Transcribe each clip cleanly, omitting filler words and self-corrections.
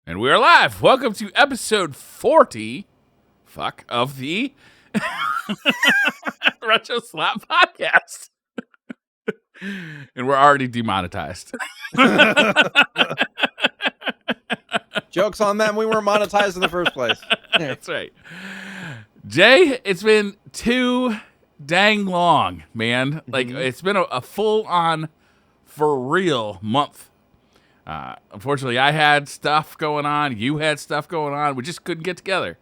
And we are live. Welcome to episode 40 of the RetroSlot podcast. And we're already demonetized. Joke's on them. We weren't monetized in the first place. That's right. Jay, it's been too dang long, man. Like, it's been a full-on, for real month. Unfortunately, I had stuff going on. You had stuff going on. We just couldn't get together.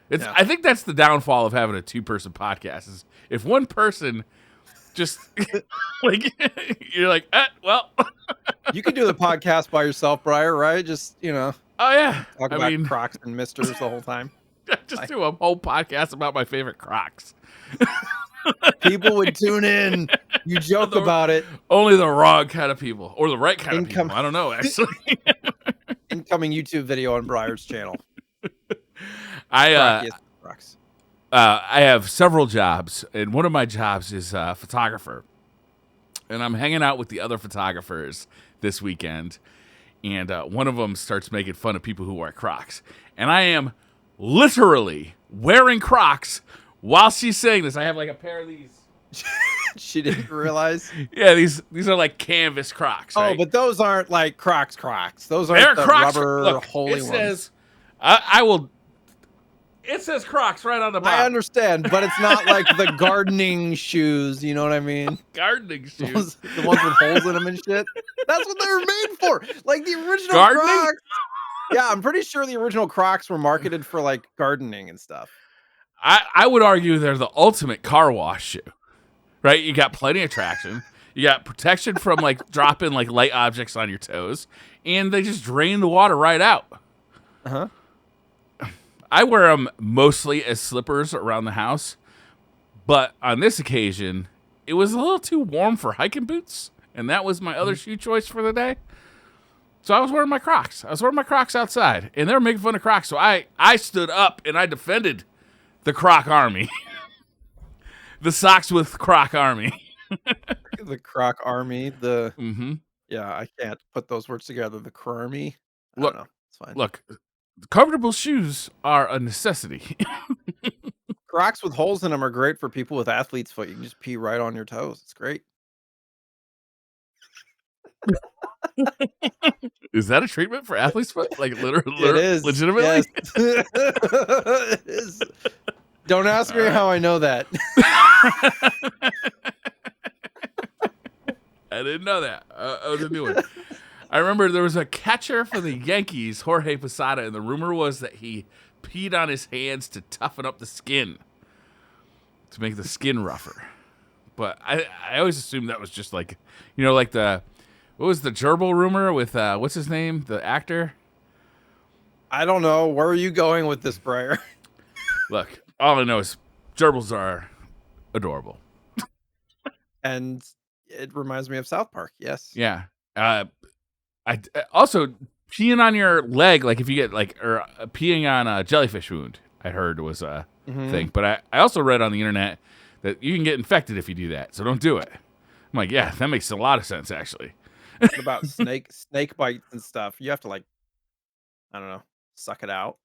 I think that's the downfall of having a two-person podcast. Is if one person just like you're like, well, you can do the podcast by yourself, Briar. Right? Just oh yeah, talk about Crocs and Misters the whole time. Just do a whole podcast about my favorite Crocs. People would tune in. You joke about it. Only the wrong kind of people, or the right kind of people. I don't know, actually. Incoming YouTube video on Briar's channel. I have several jobs, and one of my jobs is photographer. And I'm hanging out with the other photographers this weekend, and one of them starts making fun of people who wear Crocs. And I am literally wearing Crocs while she's saying this. I have like a pair of these. She didn't realize. Yeah, these are like canvas Crocs. Right? Oh, but those aren't like Crocs. Those are the Crocs. Rubber Look, holy it ones. Says, I will. It says Crocs right on the bottom. I understand, but it's not like the gardening shoes. You know what I mean? Gardening shoes, the ones with holes in them and shit. That's what they were made for. Like the original gardening? Crocs. Yeah, I'm pretty sure the original Crocs were marketed for like gardening and stuff. I would argue they're the ultimate car wash shoe. Right? You got plenty of traction. You got protection from like dropping like light objects on your toes, and they just drain the water right out. Uh-huh. I wear them mostly as slippers around the house, but on this occasion, it was a little too warm for hiking boots, and that was my other shoe choice for the day. So I was wearing my Crocs. I was wearing my Crocs outside, and they were making fun of Crocs, so I stood up and I defended the Croc army. The socks with Croc army. The Croc army. Yeah, I can't put those words together. The Crarmy. Look, know. It's fine. Look, comfortable shoes are a necessity. Crocs with holes in them are great for people with athlete's foot. You can just pee right on your toes. It's great. Is that a treatment for athlete's foot? Like literally, it is. Legitimately? Yes. It is. Don't ask me how I know that. I didn't know that. I was a new one. I remember there was a catcher for the Yankees, Jorge Posada, and the rumor was that he peed on his hands to toughen up the skin, to make the skin rougher. But I always assumed that was just like, like what was the gerbil rumor with, what's his name, the actor? I don't know. Where are you going with this, Briar? Look, all I know is gerbils are adorable. And it reminds me of South Park, yes. Yeah. I also peeing on your leg, like if you get or peeing on a jellyfish wound, I heard was a thing. But I also read on the internet that you can get infected if you do that, so don't do it. I'm like, yeah, that makes a lot of sense actually. What about snake bites and stuff? You have to I don't know, suck it out.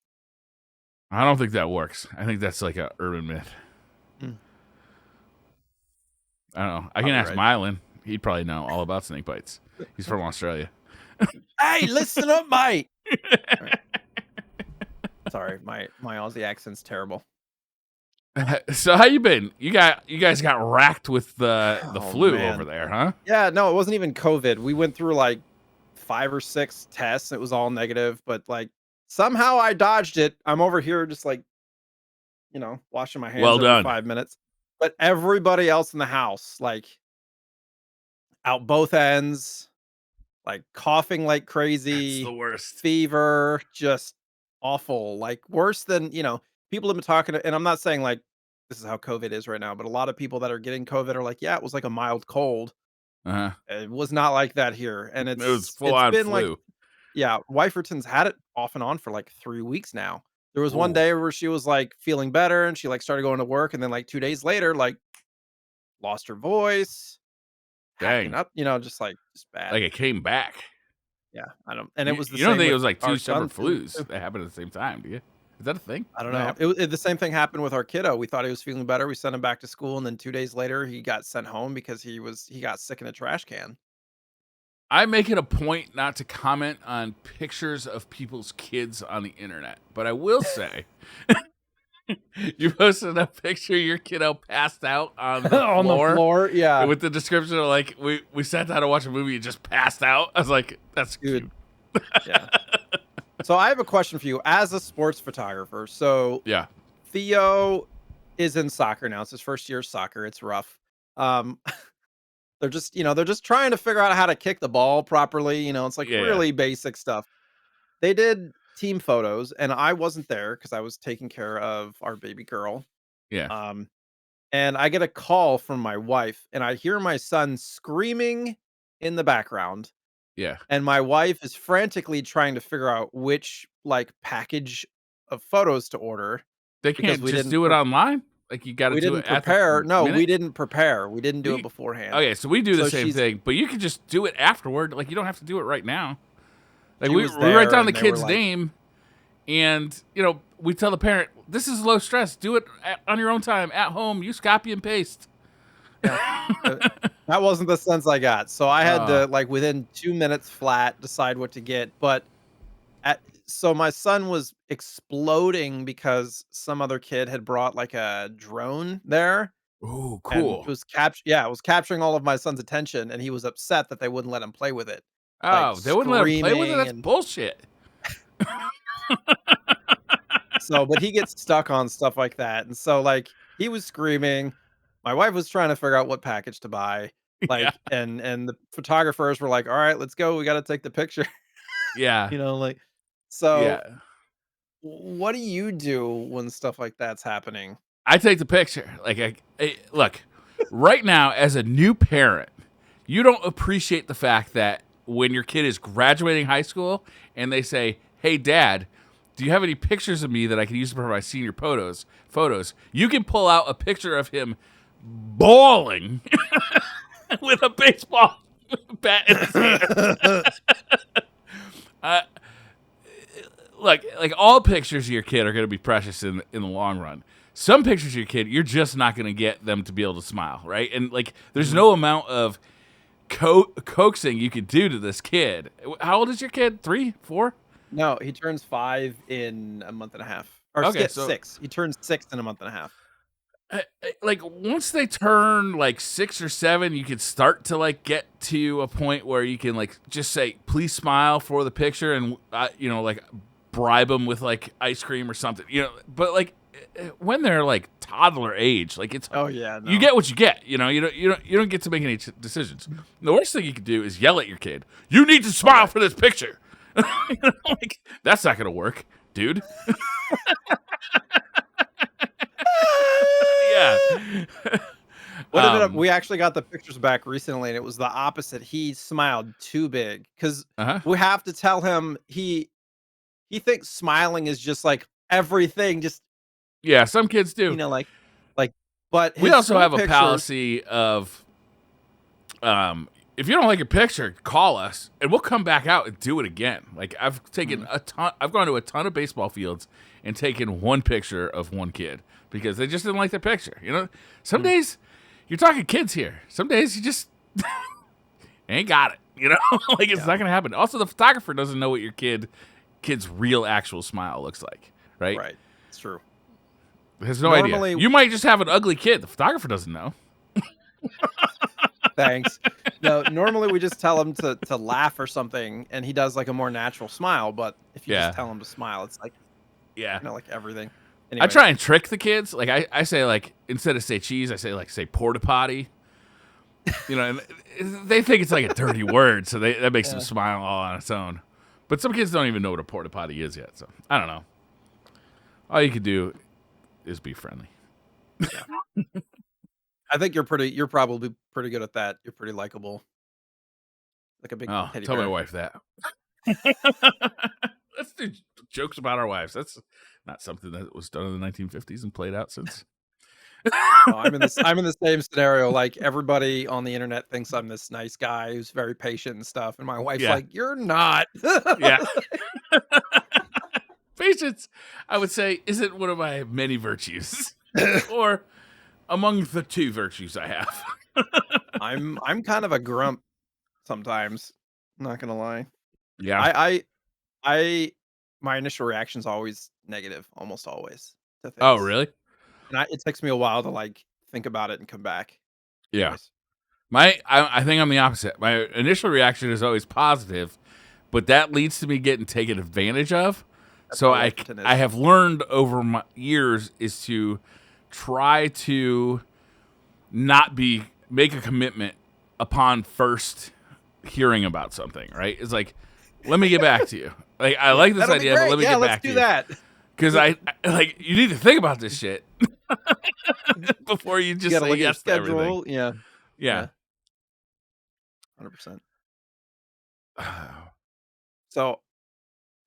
I don't think that works. I think that's like a urban myth. I don't know. I can ask Mylan. He'd probably know all about snake bites. He's from Australia. Hey, listen up, mate. Right. Sorry, my Aussie accent's terrible. So how you been? You guys got racked with the flu over there, huh? Yeah, no, it wasn't even COVID. We went through like 5 or 6 tests. It was all negative, but somehow I dodged it. I'm over here just washing my hands every 5 minutes. But everybody else in the house, out both ends, coughing like crazy. That's the worst. Fever, just awful. Worse than, people have been talking and I'm not saying this is how COVID is right now, but a lot of people that are getting COVID are yeah, it was like a mild cold. Uh-huh. It was not like that here. And it was full on flu. Yeah, Weiferton's had it off and on for 3 weeks now. There was one day where she was feeling better and she started going to work, and then 2 days later, lost her voice. Dang. Up, just bad. Like it came back. Yeah, I don't. And it was the You don't same think it with was like our two son separate flus that happened at the same time, do you? Is that a thing? I don't That know. happened? The same thing happened with our kiddo. We thought he was feeling better. We sent him back to school, and then 2 days later, he got sent home because he got sick in a trash can. I make it a point not to comment on pictures of people's kids on the internet, but I will say, you posted a picture of your kiddo passed out on the On the floor floor, yeah. with the description of like, we sat down to watch a movie and just passed out. I was like, that's Dude. cute. Yeah. So I have a question for you as a sports photographer. So Yeah. Theo is in soccer now. It's his first year of soccer. It's rough. Um, they're just trying to figure out how to kick the ball properly. It's like Yeah. really basic stuff. They did team photos, and I wasn't there because I was taking care of our baby girl. Yeah. And I get a call from my wife, and I hear my son screaming in the background. Yeah. And my wife is frantically trying to figure out which like package of photos to order They because can't just do it online? Like, you got to we do didn't it at the prepare. No, we minute? didn't prepare. We didn't do it You- beforehand. Okay, so we do the So same thing, but you can just do it afterward. Like, you don't have to do it right now. Like, She we was write there, down the and they were kid's like- name, and, we tell the parent, this is low stress. Do it on your own time, at home. Use copy and paste. That wasn't the sense I got. So I had to like within 2 minutes flat decide what to get. But so my son was exploding because some other kid had brought like a drone there. Ooh, And cool. it was capturing all of my son's attention, and he was upset that they wouldn't let him play with it. Like, Oh, they wouldn't let him play with it? screaming That's and bullshit. but he gets stuck on stuff like that, and so, like, he was screaming. My wife was trying to figure out what package to buy, Yeah. like, and the photographers were like, "Alright, let's go. We gotta take the picture." Yeah. Like so, Yeah. what do you do when stuff like that's happening? I take the picture. Like, look, right now, as a new parent, you don't appreciate the fact that when your kid is graduating high school and they say, "Hey, Dad, do you have any pictures of me that I can use for my senior photos?" You can pull out a picture of him bawling with a baseball bat in his hand. Look, like, all pictures of your kid are going to be precious in the long run. Some pictures of your kid, you're just not going to get them to be able to smile, right? And like, there's no amount of coaxing you could do to this kid. How old is your kid? 3, 4? No, he turns 5 in a month and a half. Or Okay, so 6. He turns 6 in a month and a half. Like, once they turn like 6 or 7, you can start to like get to a point where you can like just say, "Please smile for the picture," and like bribe them with like ice cream or something. But like, when they're like toddler age, like, it's Yeah, no. you get what you get. You don't get to make any decisions. The worst thing you can do is yell at your kid. You need to smile for this picture. Like, that's not gonna work, dude. Yeah. What ended up we actually got the pictures back recently, and it was the opposite. He smiled too big because we have to tell him he thinks smiling is just like everything. Just Yeah, some kids do. like. But We his also school have a pictures- policy of, if you don't like a picture, call us and we'll come back out and do it again. Like, I've taken I've gone to a ton of baseball fields and taken one picture of one kid because they just didn't like their picture. Some days you're talking kids here. Some days you just ain't got it. Like, it's not gonna happen. Also, the photographer doesn't know what your kid's real actual smile looks like, right? Right, it's true. Has no idea. You might just have an ugly kid. The photographer doesn't know. Thanks. No, normally we just tell him to laugh or something, and he does like a more natural smile. But if you just tell him to smile, it's like, like everything. Anyways. I try and trick the kids. Like, I say, like, instead of say cheese, I say porta potty. And they think it's like a dirty word, so that makes them smile all on its own. But some kids don't even know what a porta potty is yet. So I don't know. All you can do is be friendly. Yeah. I think you're probably pretty good at that. You're pretty likable. Like a big teddy tell bear. my wife that. Let's do jokes about our wives. That's not something that was done in the 1950s and played out since. Oh, I'm in the same scenario. Like everybody on the internet thinks I'm this nice guy who's very patient and stuff, and my wife's Yeah. like, "You're not." Yeah. Patience, I would say, isn't one of my many virtues, or among the 2 virtues I have. I'm kind of a grump sometimes. I'm not gonna lie. Yeah. I my initial reaction is always negative, almost always to Oh, things, really? and it takes me a while to like think about it and come back. Yeah. Anyways, I think I'm the opposite. My initial reaction is always positive, but that leads to me getting taken advantage of. that's So how I Littleton I is. have learned over my years is to try to not make a commitment upon first hearing about something, right? It's like, let me get back to you. Like, I like this That'll be idea, but great. let me Yeah, get let's back to do you. that. Because like, you need to think about this shit before you You just gotta say look at your yes to everything. schedule. Yeah, Yeah. yeah, 100%. So,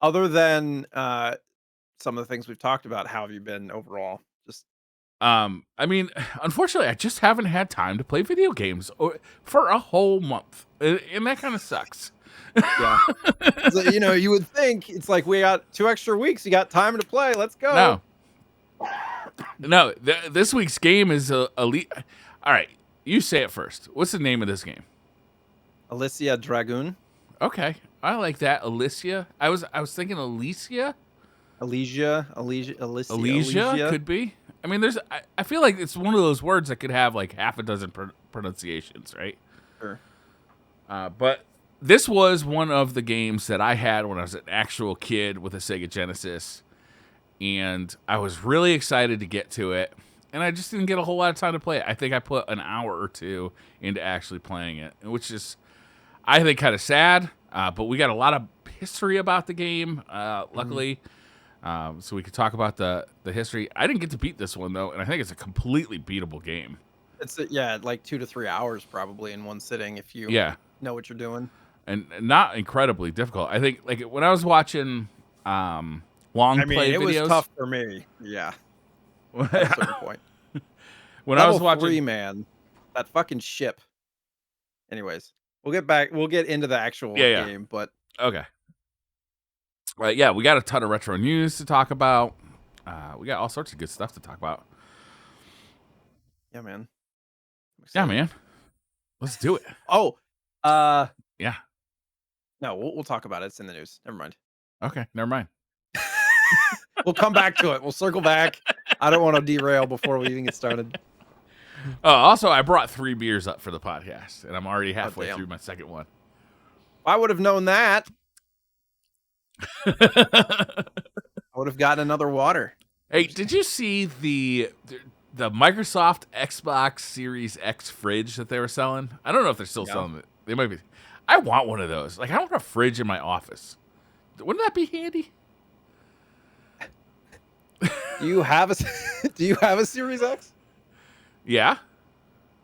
other than some of the things we've talked about, how have you been overall? Just I mean, unfortunately, I just haven't had time to play video games for a whole month, and that kind of sucks. yeah. So, you would think it's like we got 2 extra weeks. You got time to play. Let's go. No, no. This week's game is elite. All right, you say it first. What's the name of this game? Alisia Dragoon. Okay, I like that. Alicia. I was thinking Alicia. Alicia Alicia. could be. I mean, I feel like it's one of those words that could have like half a dozen pronunciations, right? Sure. But this was one of the games that I had when I was an actual kid with a Sega Genesis, and I was really excited to get to it, and I just didn't get a whole lot of time to play it. I think I put an hour or 2 into actually playing it, which is, I think, kind of sad. But we got a lot of history about the game, luckily. So we could talk about the history. I didn't get to beat this one, though, and I think it's a completely beatable game. It's like 2 to 3 hours probably in one sitting if you Yeah. know what you're doing. And not incredibly difficult. I think, like, when I was watching long play it videos, was tough for me. Yeah, at a certain point. when Level I was watching 3, man, that fucking ship. Anyways, we'll get into the actual Yeah. game, but Okay. Yeah, we got a ton of retro news to talk about. We got all sorts of good stuff to talk about. yeah, man. Yeah, man. Let's do it. Oh, Yeah. no, we'll talk about it. It's in the news. Never mind. Okay, never mind. We'll come back to it. We'll circle back. I don't want to derail before we even get started. Also, I brought 3 beers up for the podcast, and I'm already halfway damn. through my second one. I would have known that. I would have gotten another water. Hey, did you see the Microsoft Xbox Series X fridge that they were selling? I don't know if they're still selling it. They might be. I want one of those. Like, I want a fridge in my office. Wouldn't that be handy? Do you have a Series X? Yeah.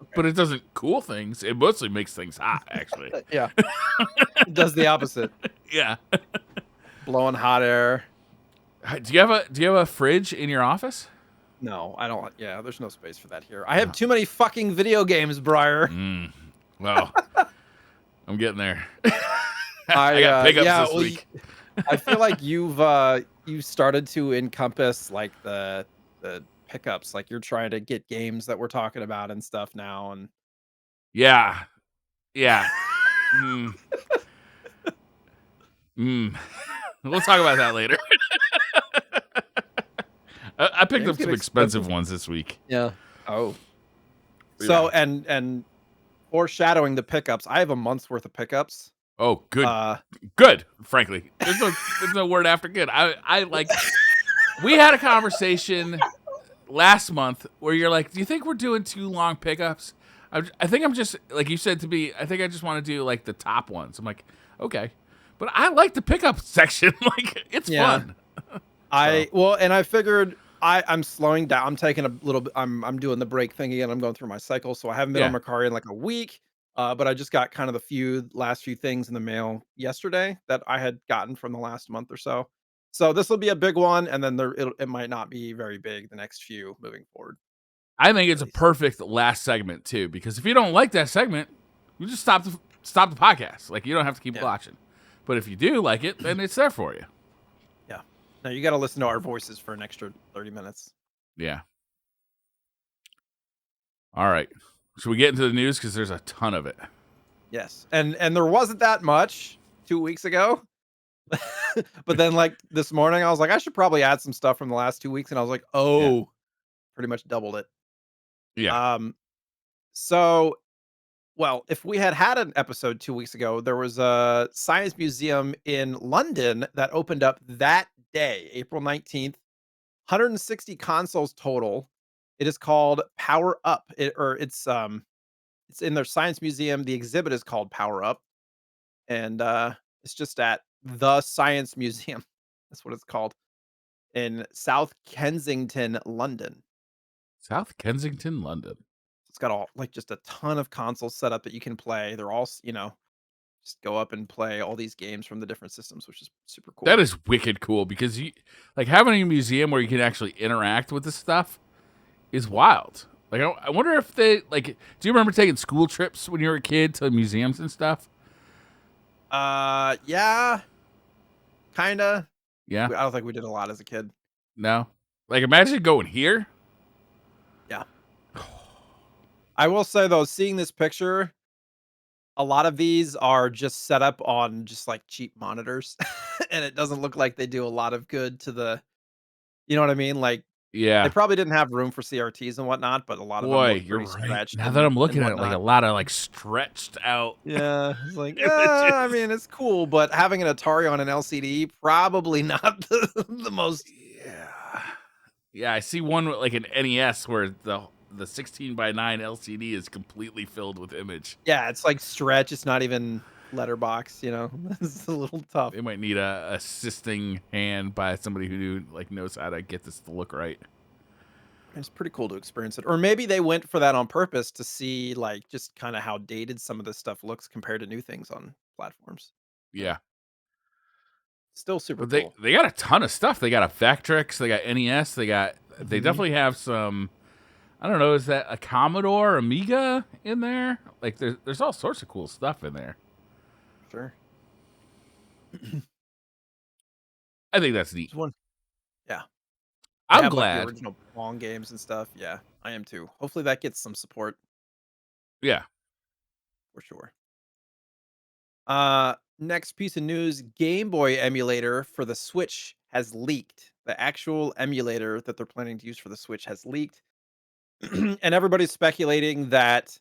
Okay. But it doesn't cool things. It mostly makes things hot, actually. Yeah. It does the opposite. Yeah. Blowing hot air. Do you have a fridge in your office? No, I don't. Yeah, there's no space for that here. I have too many fucking video games, Briar. Well, I'm getting there. I got pickups this week. I feel like you've started to encompass like the pickups. Like you're trying to get games that we're talking about and stuff now. And yeah. We'll talk about that later. I picked up some expensive ones this week. Yeah. Oh. So and foreshadowing the pickups, I have a month's worth of pickups. Oh, good. Good. Frankly, there's no word after good. I like. We had a conversation last month where you're like, "Do you think we're doing too long pickups?" I think I'm just like you said to me. I think I just want to do like the top ones. I'm like, okay, but I like the pickup section. Like it's fun. And I figured I'm slowing down. I'm taking a little bit. I'm doing the break thing again. I'm going through my cycle, so I haven't been on Mercari in like a week. But I just got kind of the last few things in the mail yesterday that I had gotten from the last month or so. So this will be a big one, and then it might not be very big the next few moving forward. I think it's a perfect last segment too, because if you don't like that segment, you just stop the podcast. Like, you don't have to keep watching. But if you do like it, then it's there for you. Yeah. Now you got to listen to our voices for an extra 30 minutes. Yeah. All right. Should we get into the news? Because there's a ton of it. Yes. And there wasn't that much 2 weeks ago. But then, like, this morning, I was like, I should probably add some stuff from the last 2 weeks. And I was like, pretty much doubled it. Yeah. So, well, if we had an episode 2 weeks ago, there was a science museum in London that opened up that day, April 19th. 160 consoles total. It is called Power Up. It's in their science museum. The exhibit is called Power Up. And it's just at the Science Museum. That's what it's called. In South Kensington, London. South Kensington, London. It's got just a ton of consoles set up that you can play. They're all, just go up and play all these games from the different systems, which is super cool. That is wicked cool, because having a museum where you can actually interact with this stuff is wild. Like, I wonder if they, do you remember taking school trips when you were a kid to museums and stuff? Yeah. Kinda. Yeah. I don't think we did a lot as a kid. No. Like, imagine going here. Yeah. I will say, though, seeing this picture, a lot of these are just set up on just like cheap monitors. And it doesn't look like they do a lot of good to you know what I mean? Like, yeah, they probably didn't have room for CRTs and whatnot, but a lot of them look pretty stretched. Now that I'm looking at it, like, a lot of stretched out. Yeah, it's like, I mean, it's cool, but having an Atari on an LCD, probably not the most. Yeah, I see one like an NES where the 16:9 LCD is completely filled with image. Yeah, it's like stretch. It's not even letterbox. It's a little tough. They might need a assisting hand by somebody who knows how to get this to look right. It's pretty cool to experience it. Or maybe they went for that on purpose to see just kind of how dated some of this stuff looks compared to new things on platforms. Yeah. Still super cool. They got a ton of stuff. They got a Vectrex, they got NES, they definitely have some, I don't know, is that a Commodore, Amiga in there? Like, there's all sorts of cool stuff in there. Sure. I think that's neat. Yeah. I'm glad. The original Pong games and stuff. Yeah, I am too. Hopefully that gets some support. Yeah. For sure. Next piece of news, Game Boy Emulator for the Switch has leaked. The actual emulator that they're planning to use for the Switch has leaked. And everybody's speculating that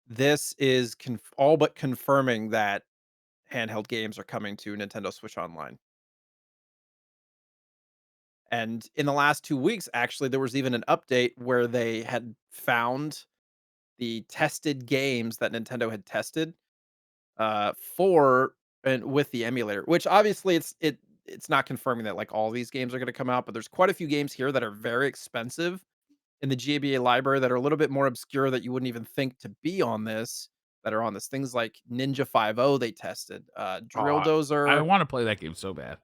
this is all but confirming that handheld games are coming to Nintendo Switch Online. And in the last 2 weeks, actually, there was even an update where they had found the tested games that Nintendo had tested with the emulator, which obviously it's not confirming that all these games are going to come out, but there's quite a few games here that are very expensive in the GBA library that are a little bit more obscure that you wouldn't even think to be on this, that are on this. Things like Ninja 5.0 they tested, Drill Dozer. I want to play that game so bad.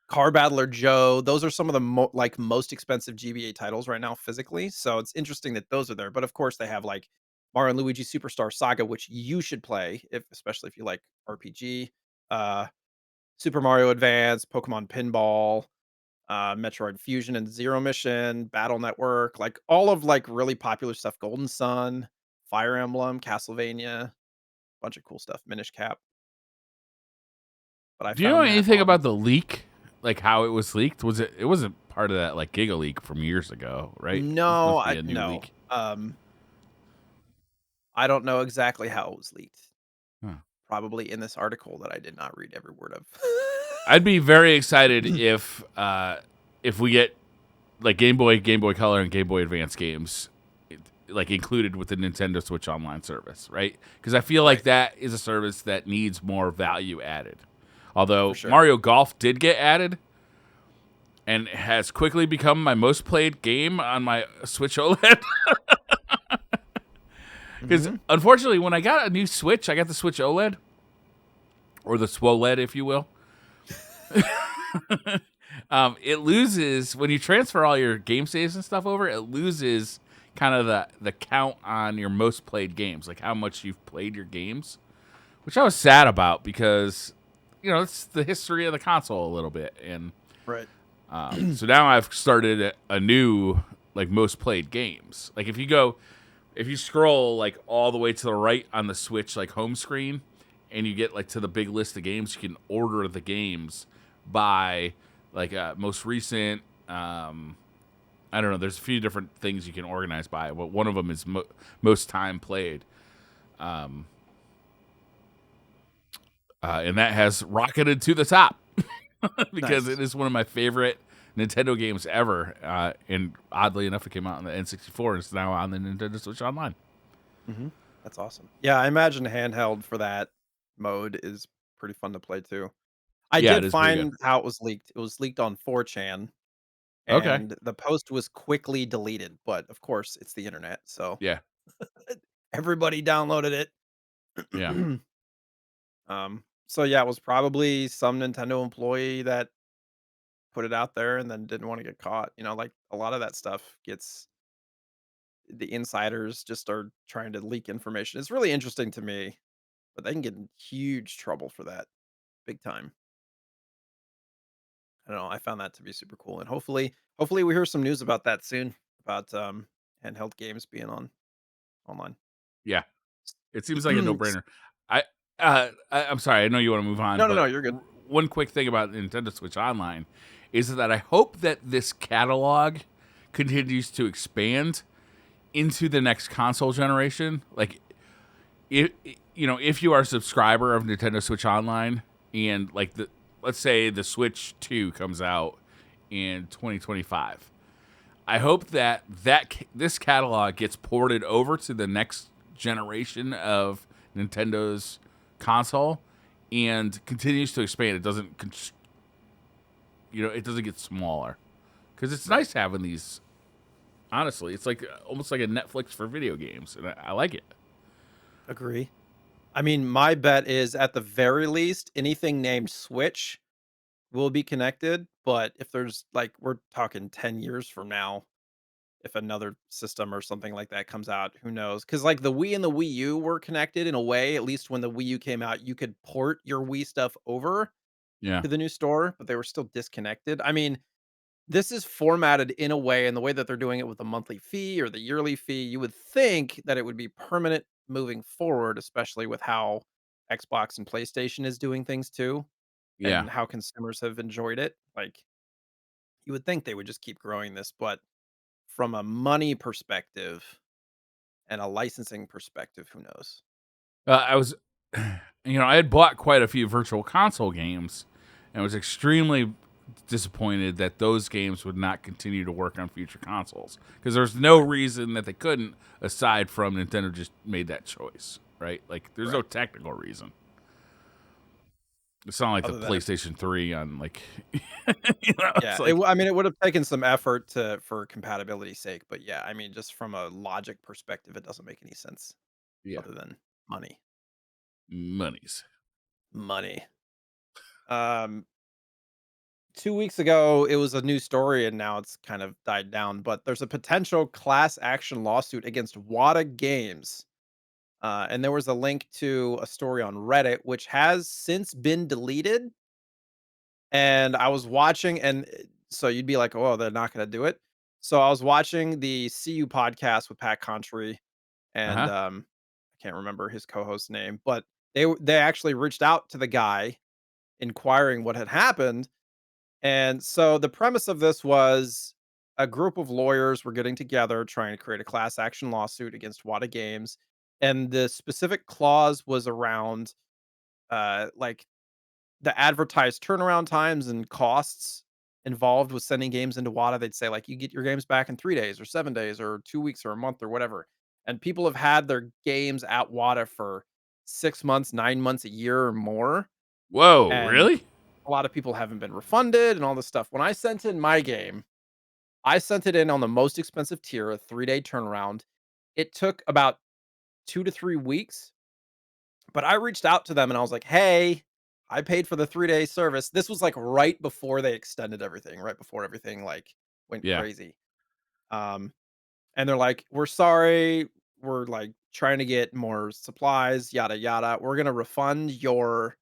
Car Battler Joe. Those are some of the most expensive GBA titles right now physically. So it's interesting that those are there. But of course they have Mario and Luigi Superstar Saga, which you should play, especially if you like RPG. Super Mario Advance, Pokemon Pinball, Metroid Fusion and Zero Mission, Battle Network, all of really popular stuff. Golden Sun, Fire Emblem, Castlevania, bunch of cool stuff. Minish Cap. But do you know anything about the leak? Like how it was leaked? It wasn't part of that Giga Leak from years ago, right? No, no. Leak. I don't know exactly how it was leaked. Probably in this article that I did not read every word of. I'd be very excited if we get Game Boy Color and Game Boy Advance games included with the Nintendo Switch Online service, right? Because I feel like that is a service that needs more value added. Although Mario Golf did get added and has quickly become my most played game on my Switch OLED. Because unfortunately, when I got a new Switch, I got the Switch OLED, or the SWOLED, if you will. It loses, when you transfer all your game saves and stuff over, it loses kind of the count on your most played games, like how much you've played your games, which I was sad about because it's the history of the console a little bit, and Right. so now I've started a new like most played games. Like if you scroll like all the way to the right on the Switch like home screen, and you get like to the big list of games, you can order the games by like most recent. I don't know. There's a few different things you can organize by, but one of them is most time played, and that has rocketed to the top because Nice. it is one of my favorite Nintendo games ever. And oddly enough, it came out on the N64 and it's now on the Nintendo Switch Online. That's awesome. Yeah, I imagine handheld for that mode is pretty fun to play too. I Yeah, it did is pretty good. find how it was leaked. It was leaked on 4chan, Okay. and the post was quickly deleted, but of course, it's the internet, so Yeah. everybody downloaded Yeah. it. So yeah, it was probably some Nintendo employee that put it out there and then didn't wanna get caught, like, a lot of that stuff gets the insiders just are trying to leak information. It's really interesting to me, but they can get in huge trouble for that, big time. I don't know, I found that to be super cool, and hopefully we hear some news about that soon, about, handheld games being on online. Yeah. It seems like a no-brainer. I'm sorry. I know you want to move on, No, no, no, but you're good. one quick thing about Nintendo Switch Online is that I hope that this catalog continues to expand into the next console generation. Like, if you are a subscriber of Nintendo Switch Online, and like let's say the Switch 2 comes out in 2025. I hope that this catalog gets ported over to the next generation of Nintendo's console and continues to expand. It doesn't, it doesn't get smaller because it's Right. nice having these. Honestly, it's like almost like a Netflix for video games, and I like it. Agree. I mean, my bet is at the very least, anything named Switch will be connected, but if there's like we're talking 10 years from now, if another system or something like that comes out, who knows? Because like the Wii and the Wii U were connected in a way, at least when the Wii U came out, you could port your Wii stuff over Yeah, to the new store, but they were still disconnected. I mean, this is formatted in a way, and the way that they're doing it with the monthly fee or the yearly fee, you would think that it would be permanent moving forward, especially with how Xbox and PlayStation is doing things too, yeah. and how consumers have enjoyed it. Like, you would think they would just keep growing this, but from a money perspective and a licensing perspective, who knows? I was, I had bought quite a few Virtual Console games, and was extremely disappointed that those games would not continue to work on future consoles because there's no Right, reason that they couldn't, aside from Nintendo just made that choice, right? Like, there's no right. technical reason. It's not like the Other than it, PlayStation 3 on like, yeah, it's like, I mean, it would have taken some effort to for compatibility's sake, but yeah, I mean, just from a logic perspective, it doesn't make any sense yeah, other than money. monies. Money. Um, 2 weeks ago, it was a new story, and now it's kind of died down, but there's a potential class action lawsuit against WADA Games. And there was a link to a story on Reddit, which has since been deleted. And I was watching, and so you'd be like, "Oh, they're not gonna do it." So I was watching the CU podcast with Pat Contry, Uh and huh. I can't remember his co-host's name, but they actually reached out to the guy inquiring what had happened. And so the premise of this was a group of lawyers were getting together trying to create a class action lawsuit against WADA Games. And the specific clause was around like the advertised turnaround times and costs involved with sending games into WADA. They'd say like you get your games back in 3 days or 7 days or 2 weeks or a month or whatever. And people have had their games at WADA for 6 months, 9 months, a year or more. Whoa, And really? a lot of people haven't been refunded and all this stuff. When I sent in my game, I sent it in on the most expensive tier, a 3-day turnaround. It took about 2 to 3 weeks, but I reached out to them and I was like, "Hey, I paid for the 3-day service." This was, like, right before they extended everything, right before everything, like, went Yeah. crazy. Um, and they're like, "We're sorry. We're like trying to get more supplies, yada yada. We're gonna refund your."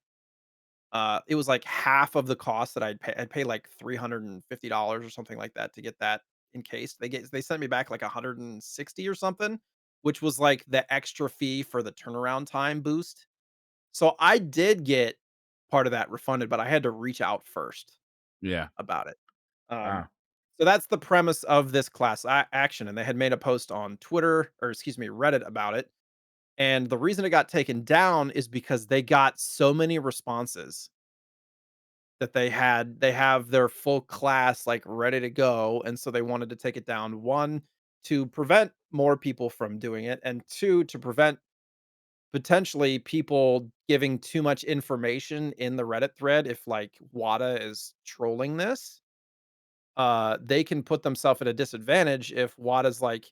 It was like half of the cost that I'd pay like $350 or something like that to get that encased. They sent me back like 160 or something, which was like the extra fee for the turnaround time boost. So I did get part of that refunded, but I had to reach out first Yeah. about it. Um, Wow. so that's the premise of this action, and they had made a post on Twitter, or excuse me, Reddit about it. And the reason it got taken down is because they got so many responses that they have their full class like ready to go, and so they wanted to take it down. One, to prevent more people from doing it, and two, to prevent potentially people giving too much information in the Reddit thread. If like WADA is trolling this, they can put themselves at a disadvantage if WADA's like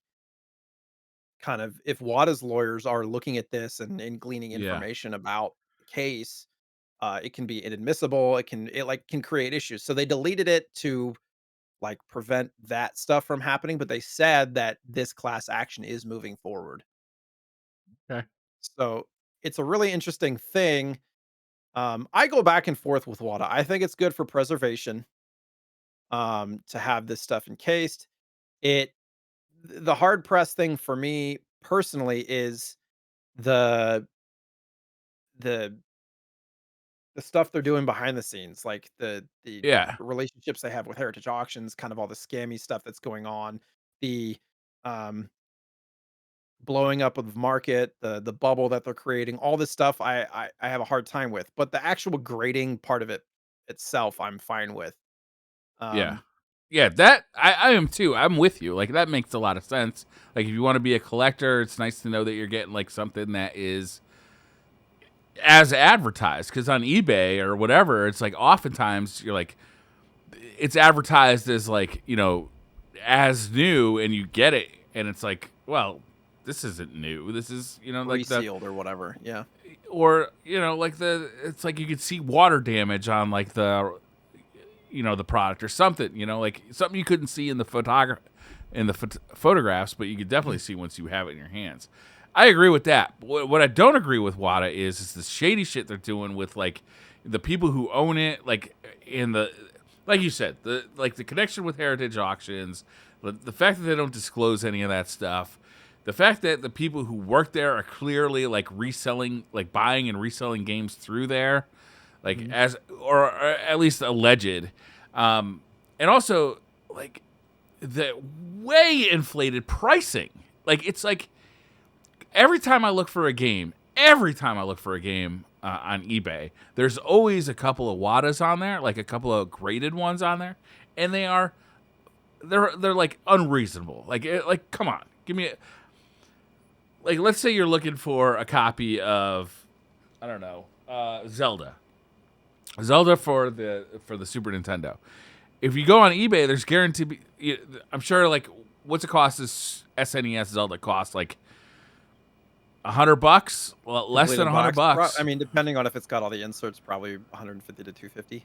if WADA's lawyers are looking at this and gleaning Yeah. information about the case. It can be inadmissible. It like can create issues. So they deleted it to like prevent that stuff from happening. But they said that this class action is moving forward. Okay. So it's a really interesting thing. I go back and forth with WADA. I think it's good for preservation to have this stuff encased. It the hard pressed thing for me personally is the the the stuff they're doing behind the scenes, like the Yeah. relationships they have with heritage auctions, kind of all the scammy stuff that's going on, the um blowing up of the market, the bubble that they're creating, all this stuff I have a hard time with. But the actual grading part of it itself, I'm fine with. Yeah. Um Yeah, that I am too. I'm with you. Like that makes a lot of sense. Like if you want to be a collector, it's nice to know that you're getting like something that is as advertised. Because on eBay or whatever, it's like oftentimes you're like it's advertised as like as new, and you get it, and it's like, well, this isn't new. This is like the resealed or whatever. Yeah. or like it's like you could see water damage on like the product or something, like something you couldn't see in the photographs, but you could definitely see once you have it in your hands. I agree with that. What I don't agree with WADA is the shady shit they're doing with like the people who own it, like in the like you said, the connection with heritage auctions, the fact that they don't disclose any of that stuff, the fact that the people who work there are clearly like reselling, like buying and reselling games through there, like Mhm. or at least alleged, and also like the way inflated pricing. Like it's like every time I look for a game on eBay, there's always a couple of WADAs on there, like a couple of graded ones on there, and they're like unreasonable. Like come on, give me like let's say you're looking for a copy of I don't know Zelda for the Super Nintendo. If you go on eBay, there's guaranteed. I'm sure like what's it cost? This SNES Zelda cost like $100, well, less than Completed box. I $100, mean, depending on if it's got all the inserts, probably 150 to 250.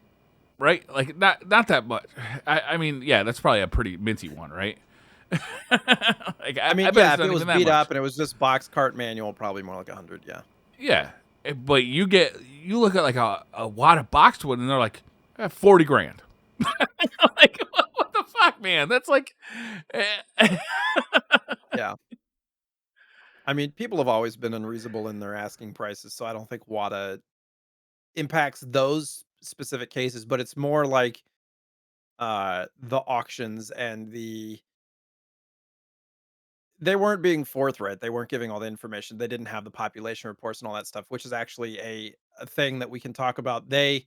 right? Like not that much. I mean, yeah, that's probably a pretty minty one, right? Like I I mean, bet yeah, it's if it not was even that beat up much. and it was just box cart manual, probably more like 100. Yeah. Yeah, but you look at like a wad of Boxwood, and they're like 40 grand. Like what the fuck, man? That's like, Yeah. I mean, people have always been unreasonable in their asking prices, so I don't think WADA impacts those specific cases, but it's more like the auctions and they weren't being forthright. They weren't giving all the information. They didn't have the population reports and all that stuff, which is actually a thing that we can talk about. They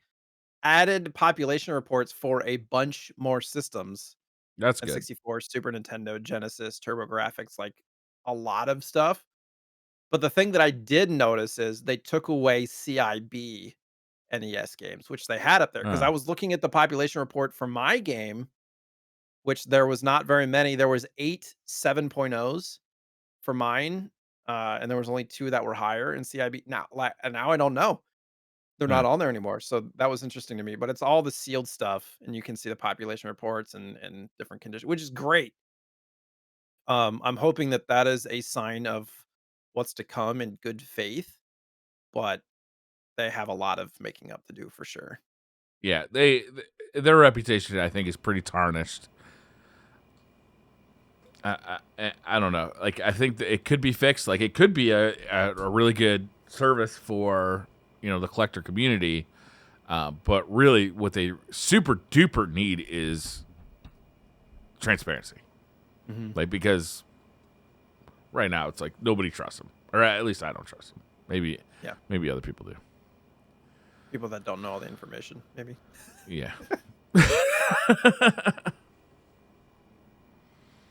added population reports for a bunch more systems. that's good. N64, Super Nintendo, Genesis, TurboGrafx, like a lot of stuff. But the thing that I did notice is they took away CIB NES games, which they had up there because I Uh, was looking at the population report for my game, which there was not very many. There was 8 7.0s for mine, and there was only 2 that were higher in CIB. Now I don't know. They're uh, not on there anymore, so that was interesting to me, but it's all the sealed stuff, and you can see the population reports and different conditions, which is great. I'm hoping that that is a sign of what's to come in good faith, but they have a lot of making up to do for sure. Yeah, their reputation, I think, is pretty tarnished. I don't know. Like, I think that it could be fixed. Like, it could be a really good service for, the collector community. But really, what they super duper need is transparency. Mm-hmm. Like, because right now it's like nobody trusts them, or at least I don't trust them. Maybe other people do. People that don't know all the information, maybe. Yeah.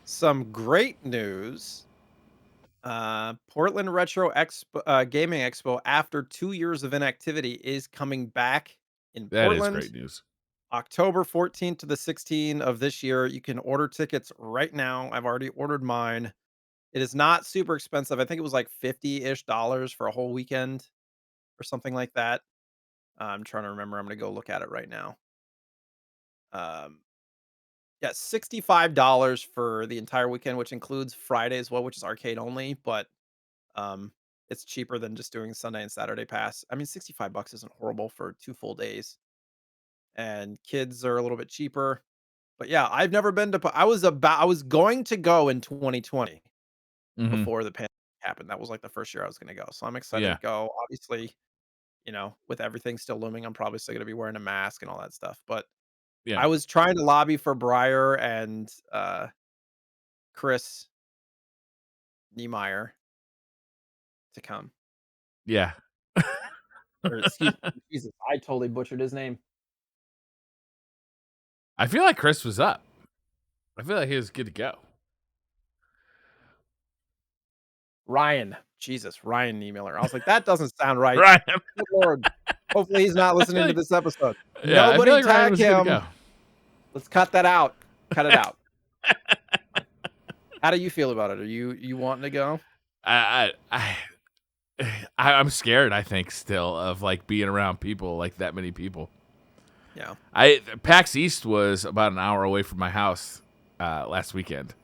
Some great news. Portland Retro Expo, Gaming Expo, after 2 years of inactivity, is coming back in That is Portland, great news. October 14th to the 16th of this year. You can order tickets right now. I've already ordered mine. It is not super expensive. I think it was like 50-ish dollars for a whole weekend or something like that. I'm trying to remember. I'm going to go look at it right now. Um, yeah, $65 for the entire weekend, which includes Friday as well, which is arcade only, but um it's cheaper than just doing Sunday and Saturday pass. I mean, 65 bucks isn't horrible for 2 full days. And kids are a little bit cheaper. But yeah, I've never been to I was going to go in 2020 Mm-hmm. before the pandemic happened. That was like the first year I was going to go. So I'm excited Yeah. to go. Obviously, with everything still looming, I'm probably still going to be wearing a mask and all that stuff. But Yeah. I was trying to lobby for Briar and Chris Niemeyer to come. Yeah. Or excuse me, Jesus, I totally butchered his name. I feel like Chris was up. I feel like he was good to go. Ryan. Jesus, Ryan Niemiller. I was like, that doesn't sound right. Ryan. Good Lord. Hopefully he's not listening to this episode. Yeah, I feel Nobody like Ryan tag was good to him. go. Let's cut that out. Cut it out. How do you feel about it? Are you wanting to go? I'm scared, I think, still of like being around people, like that many people. Yeah. PAX East was about an hour away from my house last weekend,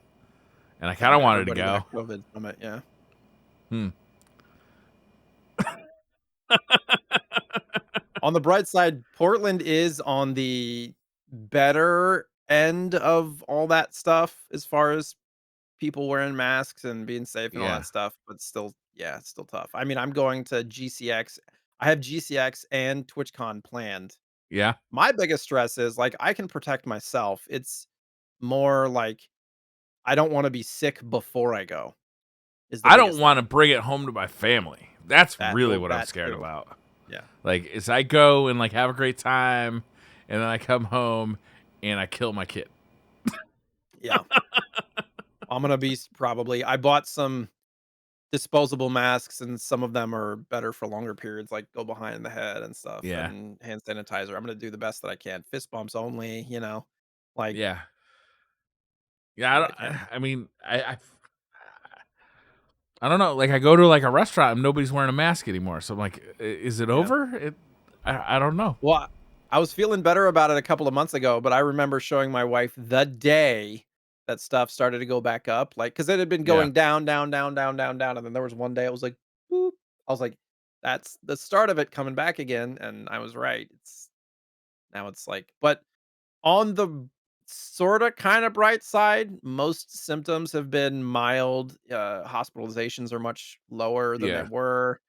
and I kind of wanted to go. COVID from it, yeah. On the bright side, Portland is on the better end of all that stuff as far as people wearing masks and being safe and all Yeah. that stuff, but still, yeah, it's still tough. I mean, I'm going to GCX. I have GCX and TwitchCon planned. Yeah. My biggest stress is like I can protect myself. It's more like I don't want to be sick before I go. Is the I don't biggest want to bring it home to my family. That's really what I'm that scared too. about. Yeah. Like, is I go and like have a great time, and then I come home and I kill my kid. Yeah. I'm gonna be probably. I bought some disposable masks, and some of them are better for longer periods, like go behind the head and stuff, Yeah. and hand sanitizer. I'm gonna do the best that I can. Fist bumps only, like Yeah. Yeah. what I can. I mean, I don't know. Like, I go to like a restaurant and nobody's wearing a mask anymore. So I'm like, is it Yeah. over? I don't know. Well, I was feeling better about it a couple of months ago, but I remember showing my wife the day that stuff started to go back up, like because it had been Yeah. going down, down, down, down, down, down, and then there was one day it was like, boop. I was like, that's the start of it coming back again, and I was right. It's like, but on the sorta kinda bright side, most symptoms have been mild. Hospitalizations are much lower than they Yeah. were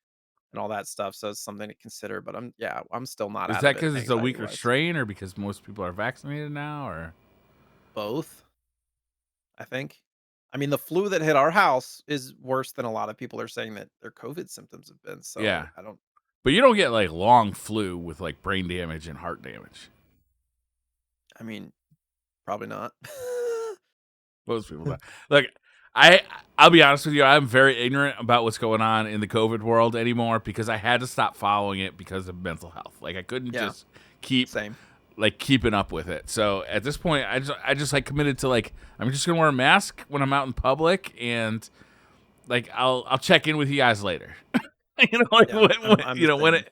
and all that stuff, so it's something to consider, but I'm still not Is out that of it because it's a weaker anxiety-wise. strain, or because most people are vaccinated now, or? Both, I think. I mean, the flu that hit our house is worse than a lot of people are saying that their COVID symptoms have been, so Yeah. I don't. But you don't get like long flu with like brain damage and heart damage. I mean, probably not. Most people don't. Look, I'll be honest with you. I'm very ignorant about what's going on in the COVID world anymore because I had to stop following it because of mental health. Like, I couldn't Yeah. just keep Same. like keeping up with it. So at this point, I just like committed to like I'm just gonna wear a mask when I'm out in public, and like I'll check in with you guys later. Like Yeah, I'm the same.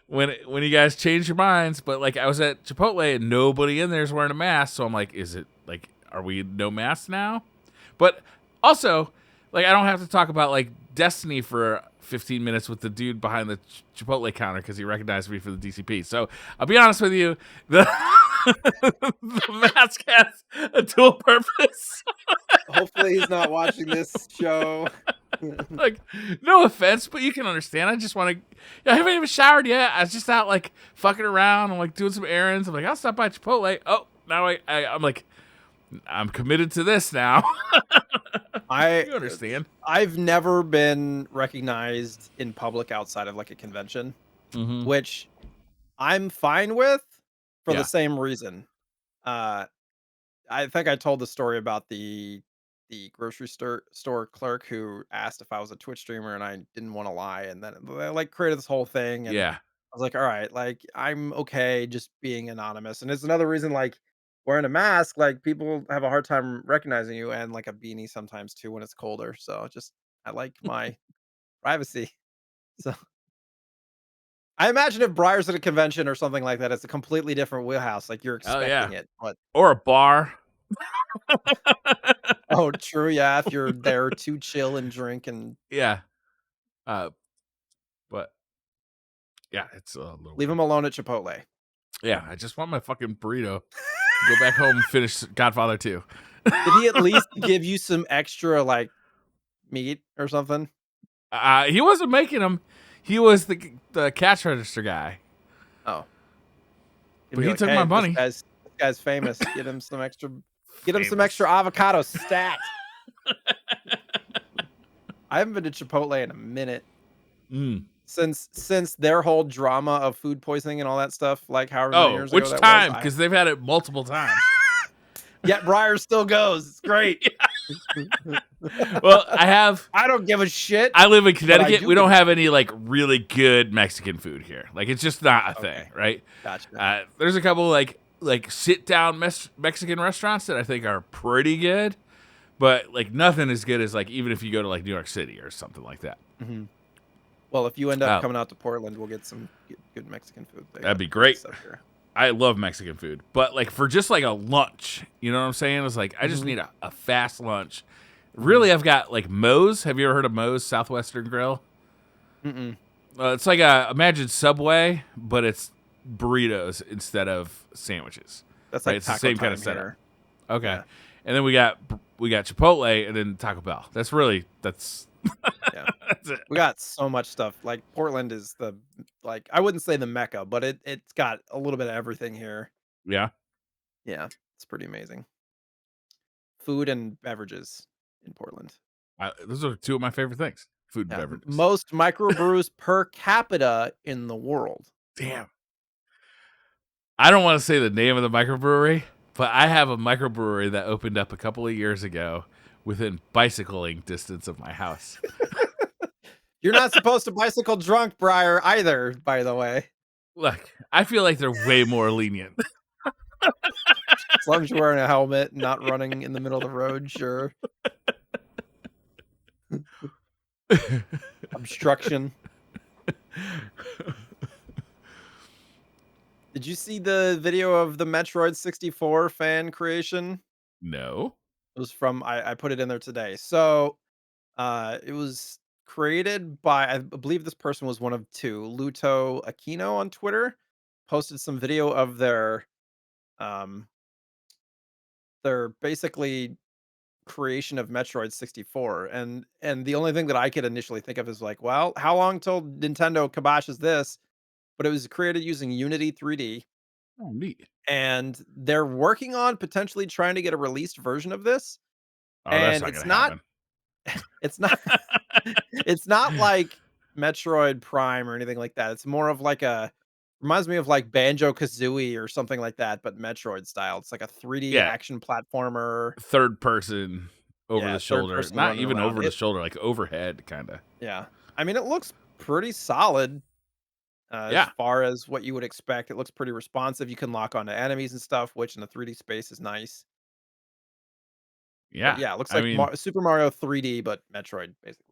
when you guys change your minds. But like I was at Chipotle and nobody in there is wearing a mask, so I'm like, is it like, are we no masks now? But Also, like, I don't have to talk about like Destiny for 15 minutes with the dude behind the Chipotle counter because he recognized me for the DCP. So I'll be honest with you, the the mask has a dual purpose. Hopefully he's not watching this show. Like, no offense, but you can understand. I just want to. I haven't even showered yet. I was just out like fucking around. I'm like doing some errands. I'm like, I'll stop by Chipotle. Oh, now I'm like, I'm committed to this now. You understand? I've never been recognized in public outside of like a convention, which I'm fine with for the same reason. I think I told the story about the grocery store clerk who asked if I was a Twitch streamer and I didn't want to lie, and then they like created this whole thing, and Yeah. I was like, all right, like I'm okay just being anonymous. And it's another reason like wearing a mask, like people have a hard time recognizing you, and like a beanie sometimes too when it's colder. So just I like my privacy. So I imagine if Briar's at a convention or something like that, it's a completely different wheelhouse. Like you're Oh yeah. expecting it. But Or a bar. oh true, yeah. If you're there to chill and drink and Yeah. But yeah, it's a little. leave him alone at Chipotle. Yeah, I just want my fucking burrito. Go back home and finish Godfather 2. Did he at least give you some extra like meat or something? He wasn't making them. He was the cash register guy. Oh, but he took my money. This guy's famous. Get him some extra. Get him some extra avocado stat. I haven't been to Chipotle in a minute. Since their whole drama of food poisoning and all that stuff, like however many years ago that was. Which time? Because they've had it multiple times. Yet Briar still goes. It's great. Well, I don't give a shit. I live in Connecticut. We don't have any like really good Mexican food here. Like it's just not a thing, right? Gotcha. There's a couple like sit down Mexican restaurants that I think are pretty good, but like nothing as good as like even if you go to like New York City or something like that. Well, if you end up coming out to Portland, we'll get some good Mexican food. That'd be great. I love Mexican food, but like for just like a lunch, you know what I'm saying? It's like I just need a fast lunch. Really, I've got like Moe's. Have you ever heard of Moe's Southwestern Grill? It's like imagine Subway, but it's burritos instead of sandwiches. That's like it's the same kind of setup. Here. Okay, yeah. And then we got Chipotle and then Taco Bell. That's yeah. That's it. We got got so much stuff. Like Portland is I wouldn't say the Mecca, but it's got a little bit of everything here. Yeah. Yeah, it's pretty amazing. Food and beverages in Portland. Those are two of my favorite things. Food and beverages. Most microbrews per capita in the world. Damn. I don't want to say the name of the microbrewery, but I have a microbrewery that opened up a couple of years ago within bicycling distance of my house. You're not supposed to bicycle drunk, Briar, either, by the way. Look, I feel like they're way more lenient. As long as you're wearing a helmet and not running in the middle of the road, sure. Obstruction. Did you see the video of the Metroid 64 fan creation? No. It was from I put it in there today. So it was created by I believe this person was one of two. Luto Aquino on Twitter posted some video of their basically creation of Metroid 64. And the only thing that I could initially think of is like, well, how long till Nintendo kiboshes this? But it was created using Unity 3D. Oh, neat. And they're working on potentially trying to get a released version of this. Oh, and it's not it's not like Metroid Prime or anything like that. It's more of like reminds me of like Banjo-Kazooie or something like that, but Metroid style. It's like a 3D action platformer. Third person over the shoulder. Not even over the shoulder, like overhead kind of. Yeah. I mean, it looks pretty solid. As far as what you would expect, it looks pretty responsive. You can lock onto enemies and stuff, which in the 3D space is nice. Yeah. But yeah, it looks like Super Mario 3D, but Metroid, basically.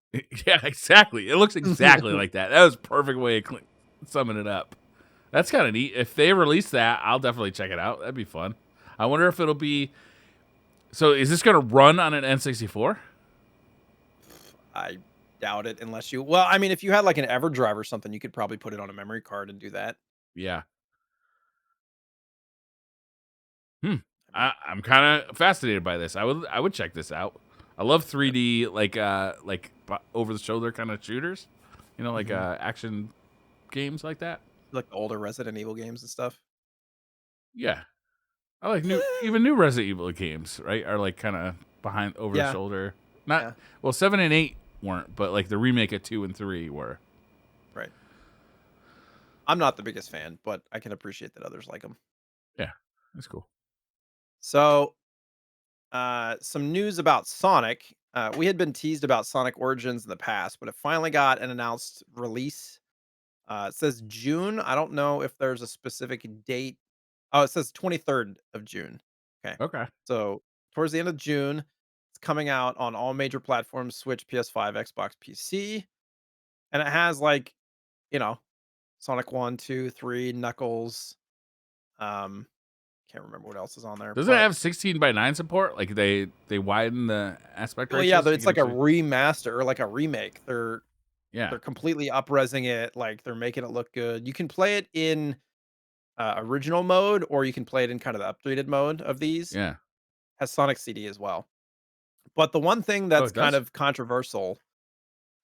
Yeah, exactly. It looks exactly like that. That was a perfect way of summing it up. That's kind of neat. If they release that, I'll definitely check it out. That'd be fun. I wonder if it'll be... So is this going to run on an N64? I doubt it unless you well, I mean, if you had like an EverDrive or something, you could probably put it on a memory card and do that. Yeah. I mean, I'm kind of fascinated by this. I would check this out. I love 3D like over the shoulder kind of shooters. You know, like action games like that. like the older Resident Evil games and stuff. Yeah. I like new Resident Evil games, right? Are like kind of behind over the Yeah. shoulder. Not Yeah. well, 7 and 8 weren't, but like the remake of 2 and 3 were. Right. I'm not the biggest fan, but I can appreciate that others like them. Yeah. That's cool. So, some news about Sonic. We had been teased about Sonic Origins in the past, but it finally got an announced release. It says June. I don't know if there's a specific date. Oh, it says 23rd of June. Okay. Okay. So, towards the end of June, it's coming out on all major platforms: Switch, PS5, Xbox, PC. And it has like, you know, Sonic 1, 2, 3, Knuckles. Um, can't remember what else is on there, Doesn't it but have 16 by 9 support? Like they widen the aspect well, ratio. yeah, So it's like a remaster or like a remake. yeah. They're completely up-resing it, like, they're making it look good. You can play it in, original mode, or you can play it in kind of the updated mode of these. Yeah. Has Sonic CD as well. But the one thing Oh, that's it kind does. of controversial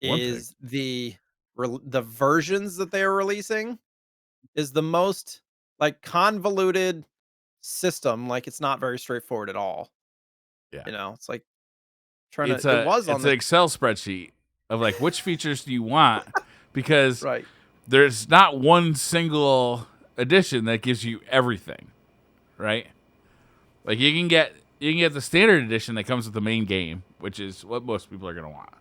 One thing. is the versions that they are releasing is the most, like, convoluted system, like, it's not very straightforward at all, Yeah. you know? It's like trying to It's it a was on it's an the Excel spreadsheet of like which features do you want because right. there's not one single edition that gives you everything, right? Like you can get the standard edition that comes with the main game, which is what most people are going to want.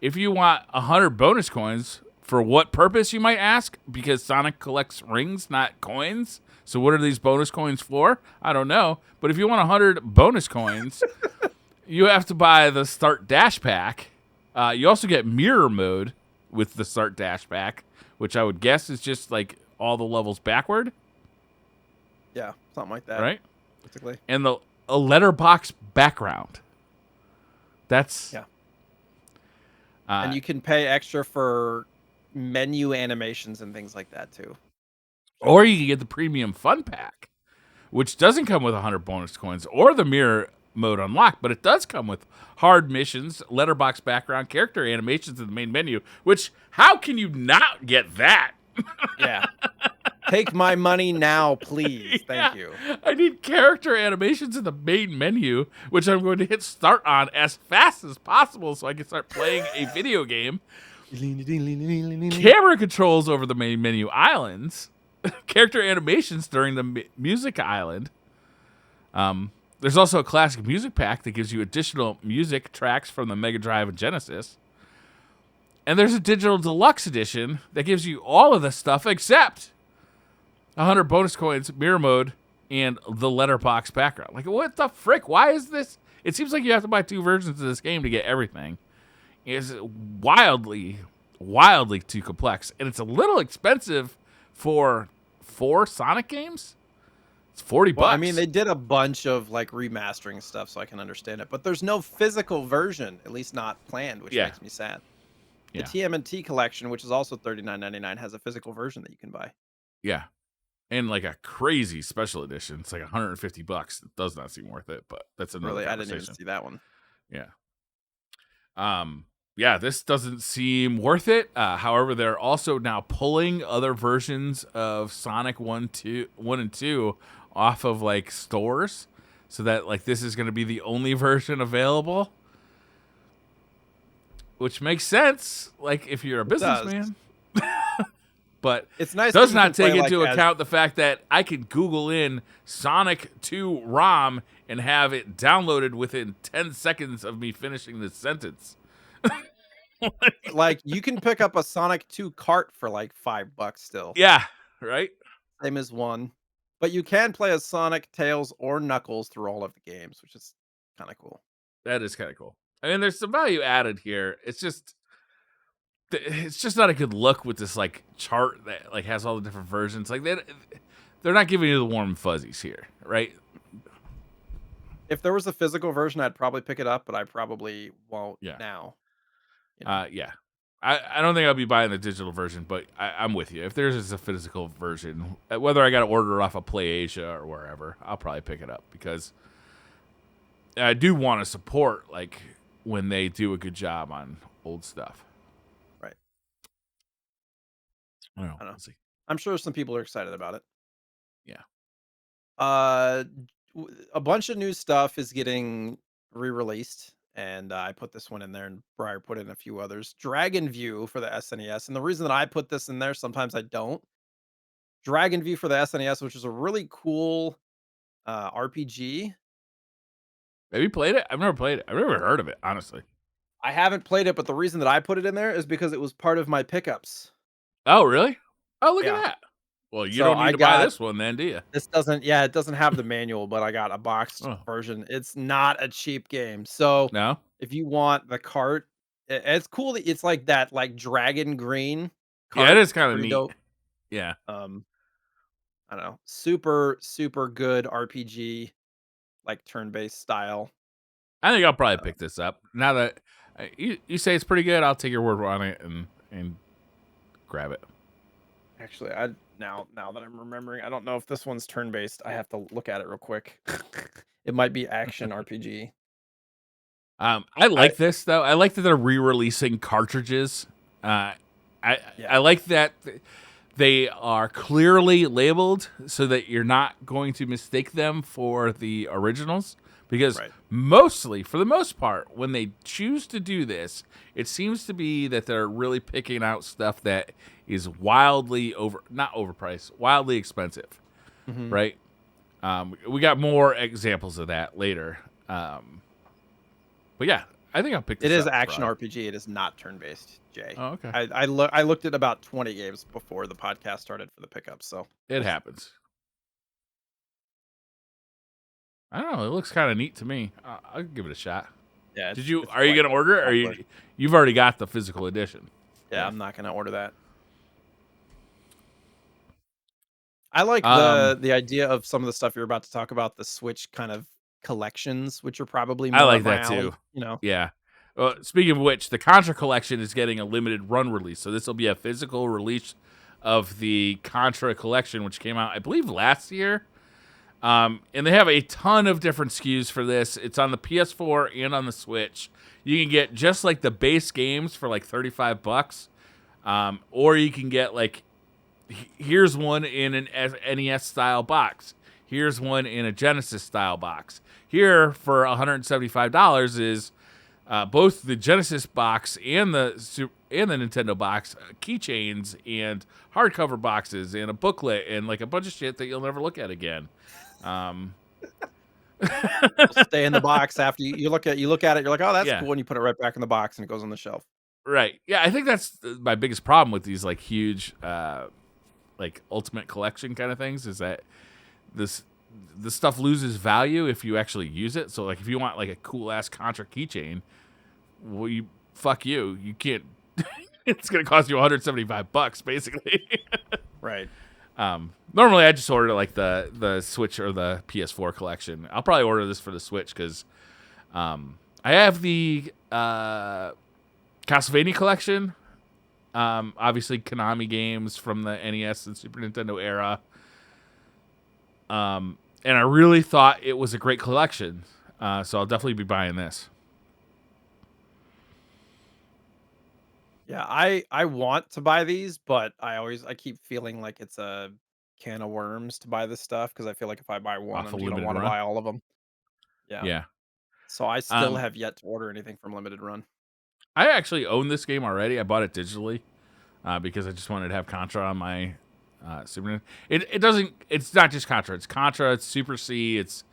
If you want 100 bonus coins, for what purpose you might ask? Because Sonic collects rings, not coins. So what are these bonus coins for? I don't know. But if you want 100 bonus coins, you have to buy the Start Dash Pack. You also get Mirror Mode with the Start Dash Pack, which I would guess is just like all the levels backward, Yeah, something like that, right? basically. And a letterbox background. That's Yeah. And you can pay extra for menu animations and things like that too. or you can get the Premium Fun Pack, which doesn't come with 100 bonus coins or the Mirror Mode unlocked, but it does come with hard missions, letterbox background, character animations in the main menu. Which how can you not get that? Yeah. Take my money now, please. Thank you. I need character animations in the main menu, which I'm going to hit start on as fast as possible so I can start playing a video game. Camera controls over the main menu islands. Character animations during the music island. There's also a classic music pack that gives you additional music tracks from the Mega Drive and Genesis. And there's a digital deluxe edition that gives you all of this stuff except 100 bonus coins, mirror mode, and the letterbox background. Like, what the frick? Why is this? It seems like you have to buy 2 versions of this game to get everything. It's wildly, wildly too complex. And it's a little expensive for 4 Sonic games. It's $40. Well, I mean, they did a bunch of like remastering stuff, so I can understand it. But there's no physical version, at least not planned, which makes me sad. The TMNT collection, which is also $39.99, has a physical version that you can buy. Yeah. And like a crazy special edition. It's like $150. It does not seem worth it, but that's another Really, I conversation. didn't even see that one. Yeah. Yeah, this doesn't seem worth it. However, they're also now pulling other versions of Sonic 1 and 2 off of like stores so that like this is going to be the only version available. Which makes sense, like if you're a businessman. But it's nice. Does not take into account the fact that I could Google in Sonic 2 ROM and have it downloaded within 10 seconds of me finishing this sentence. Like you can pick up a Sonic 2 cart for like $5 still. Yeah, right? Same as 1. But you can play as Sonic, Tails, or Knuckles through all of the games, which is kind of cool. That is kind of cool. I mean, there's some value added here. It's just not a good look with this like chart that like has all the different versions. Like they're not giving you the warm fuzzies here, right? If there was a physical version, I'd probably pick it up, but I probably won't now. You know? Yeah. I don't think I'll be buying the digital version, but I'm with you. If there's a physical version, whether I got to order it off of PlayAsia or wherever, I'll probably pick it up because I do want to support like when they do a good job on old stuff. Right. I don't know. I don't know. We'll see. I'm sure some people are excited about it. Yeah. Uh, a bunch of new stuff is getting re-released, and I put this one in there, and Briar put in a few others. Dragon View for the SNES, and the reason that I put this in there, sometimes I don't. Dragon View for the SNES, which is a really cool RPG. Have you played it? I've never played it. I've never heard of it, honestly. I haven't played it, but the reason that I put it in there is because it was part of my pickups. Oh, really? Oh, look at Yeah. that. Well, you So don't need I to buy got this one then, do you? this doesn't yeah, it doesn't have the manual, but I got a boxed Oh, version. It's not a cheap game. So no? if you want the cart, it's cool that it's like that like dragon green Yeah, it cart. is It's kind of pretty neat. dope. Yeah. Um, I don't know. Super, super good RPG, like turn-based style. I think I'll probably Uh, pick this up. Now that you say it's pretty good, I'll take your word on it and grab it. actually, now that I'm remembering, I don't know if this one's turn-based. I have to look at it real quick. It might be action RPG. I I like this though. I like that they're re-releasing cartridges. I yeah, like that they are clearly labeled so that you're not going to mistake them for the originals. Because right. mostly, for the most part, when they choose to do this, it seems to be that they're really picking out stuff that is wildly not overpriced, wildly expensive, Mhm. right? We got more examples of that later. But yeah, I think I'll pick this It is up. action Probably. RPG. It is not turn-based, Jay. Oh, okay. I looked at about 20 games before the podcast started for the pickups, so It happens. I don't know. It looks kind of neat to me. I'll give it a shot. yeah, Did you? it's Are you quite gonna order it? Or popular. you've already got the physical edition? Yeah, I'm not gonna order that. I like Um, the idea of some of the stuff you're about to talk about, the Switch kind of collections, which are probably I more up like my that alley, too. you know? Yeah. Speaking of which, the Contra Collection is getting a limited run release, so this will be a physical release of the Contra Collection, which came out, I believe, last year. And they have a ton of different SKUs for this. It's on the PS4 and on the Switch. You can get just like the base games for like $35, or you can get like here's one in an NES style box. Here's one in a Genesis style box. Here for $175 is both the Genesis box and the Nintendo box, keychains and hardcover boxes and a booklet and like a bunch of shit that you'll never look at again. Um, It'll stay in the box after you look at it, you're like, "Oh, that's yeah, cool," and you put it right back in the box, and it goes on the shelf. right. Yeah, I think that's my biggest problem with these like huge, like ultimate collection kind of things is that this the stuff loses value if you actually use it. So like if you want like a cool ass Contra keychain, well, fuck you. You can't. It's gonna cost you $175 basically. Right. Normally I just order like the Switch or the PS4 collection. I'll probably order this for the Switch because I have the Castlevania collection. Obviously Konami games from the NES and Super Nintendo era. And I really thought it was a great collection. So I'll definitely be buying this. Yeah, I want to buy these, but I keep feeling like it's a can of worms to buy this stuff because I feel like if I buy one, Off I'm a just gonna limited wanna run. buy all of them. Yeah. Yeah. So I still Um, have yet to order anything from Limited Run. I actually own this game already. I bought it digitally because I just wanted to have Contra on my Super Nintendo. It doesn't. It's not just Contra. It's Contra. It's Super C. It's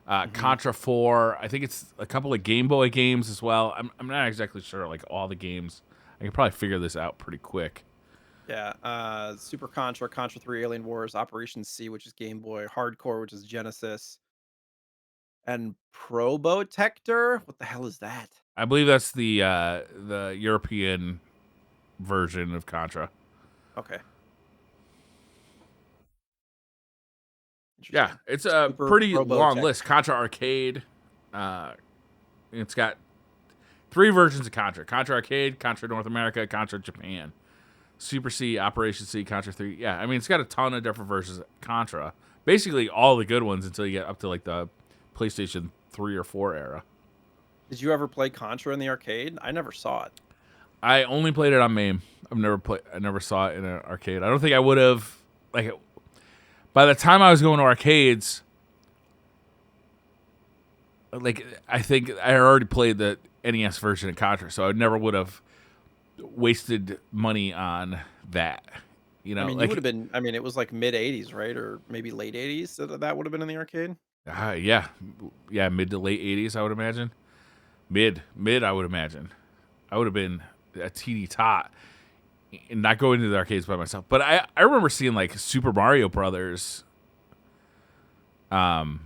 Mhm. Contra 4. I think it's a couple of Game Boy games as well. I'm not exactly sure like all the games. I can probably figure this out pretty quick. Yeah, Super Contra, Contra 3 Alien Wars, Operation C, which is Game Boy, Hardcore, which is Genesis, and Probotector? What the hell is that? I believe that's the European version of Contra. Okay, Yeah, interesting. it's a Super pretty long Probotector. list. Contra Arcade. Uh, it's got 3 versions of Contra: Contra Arcade, Contra North America, Contra Japan, Super C, Operation C, Contra 3. Yeah, I mean, it's got a ton of different versions of Contra. Basically, all the good ones until you get up to like the PlayStation 3 or 4 era. Did you ever play Contra in the arcade? I never saw it. I only played it on MAME. I never saw it in an arcade. I don't think I would have. Like, by the time I was going to arcades, like, I think I already played the NES version of Contra, so I never would have wasted money on that. You know, I mean, like, you would have been. I mean, it was like mid '80s, right, or maybe late '80s that would have been in the arcade. Yeah, mid to late '80s, I would imagine. Mid, I would imagine. I would have been a teeny tot and not going to the arcades by myself. But I remember seeing like Super Mario Brothers in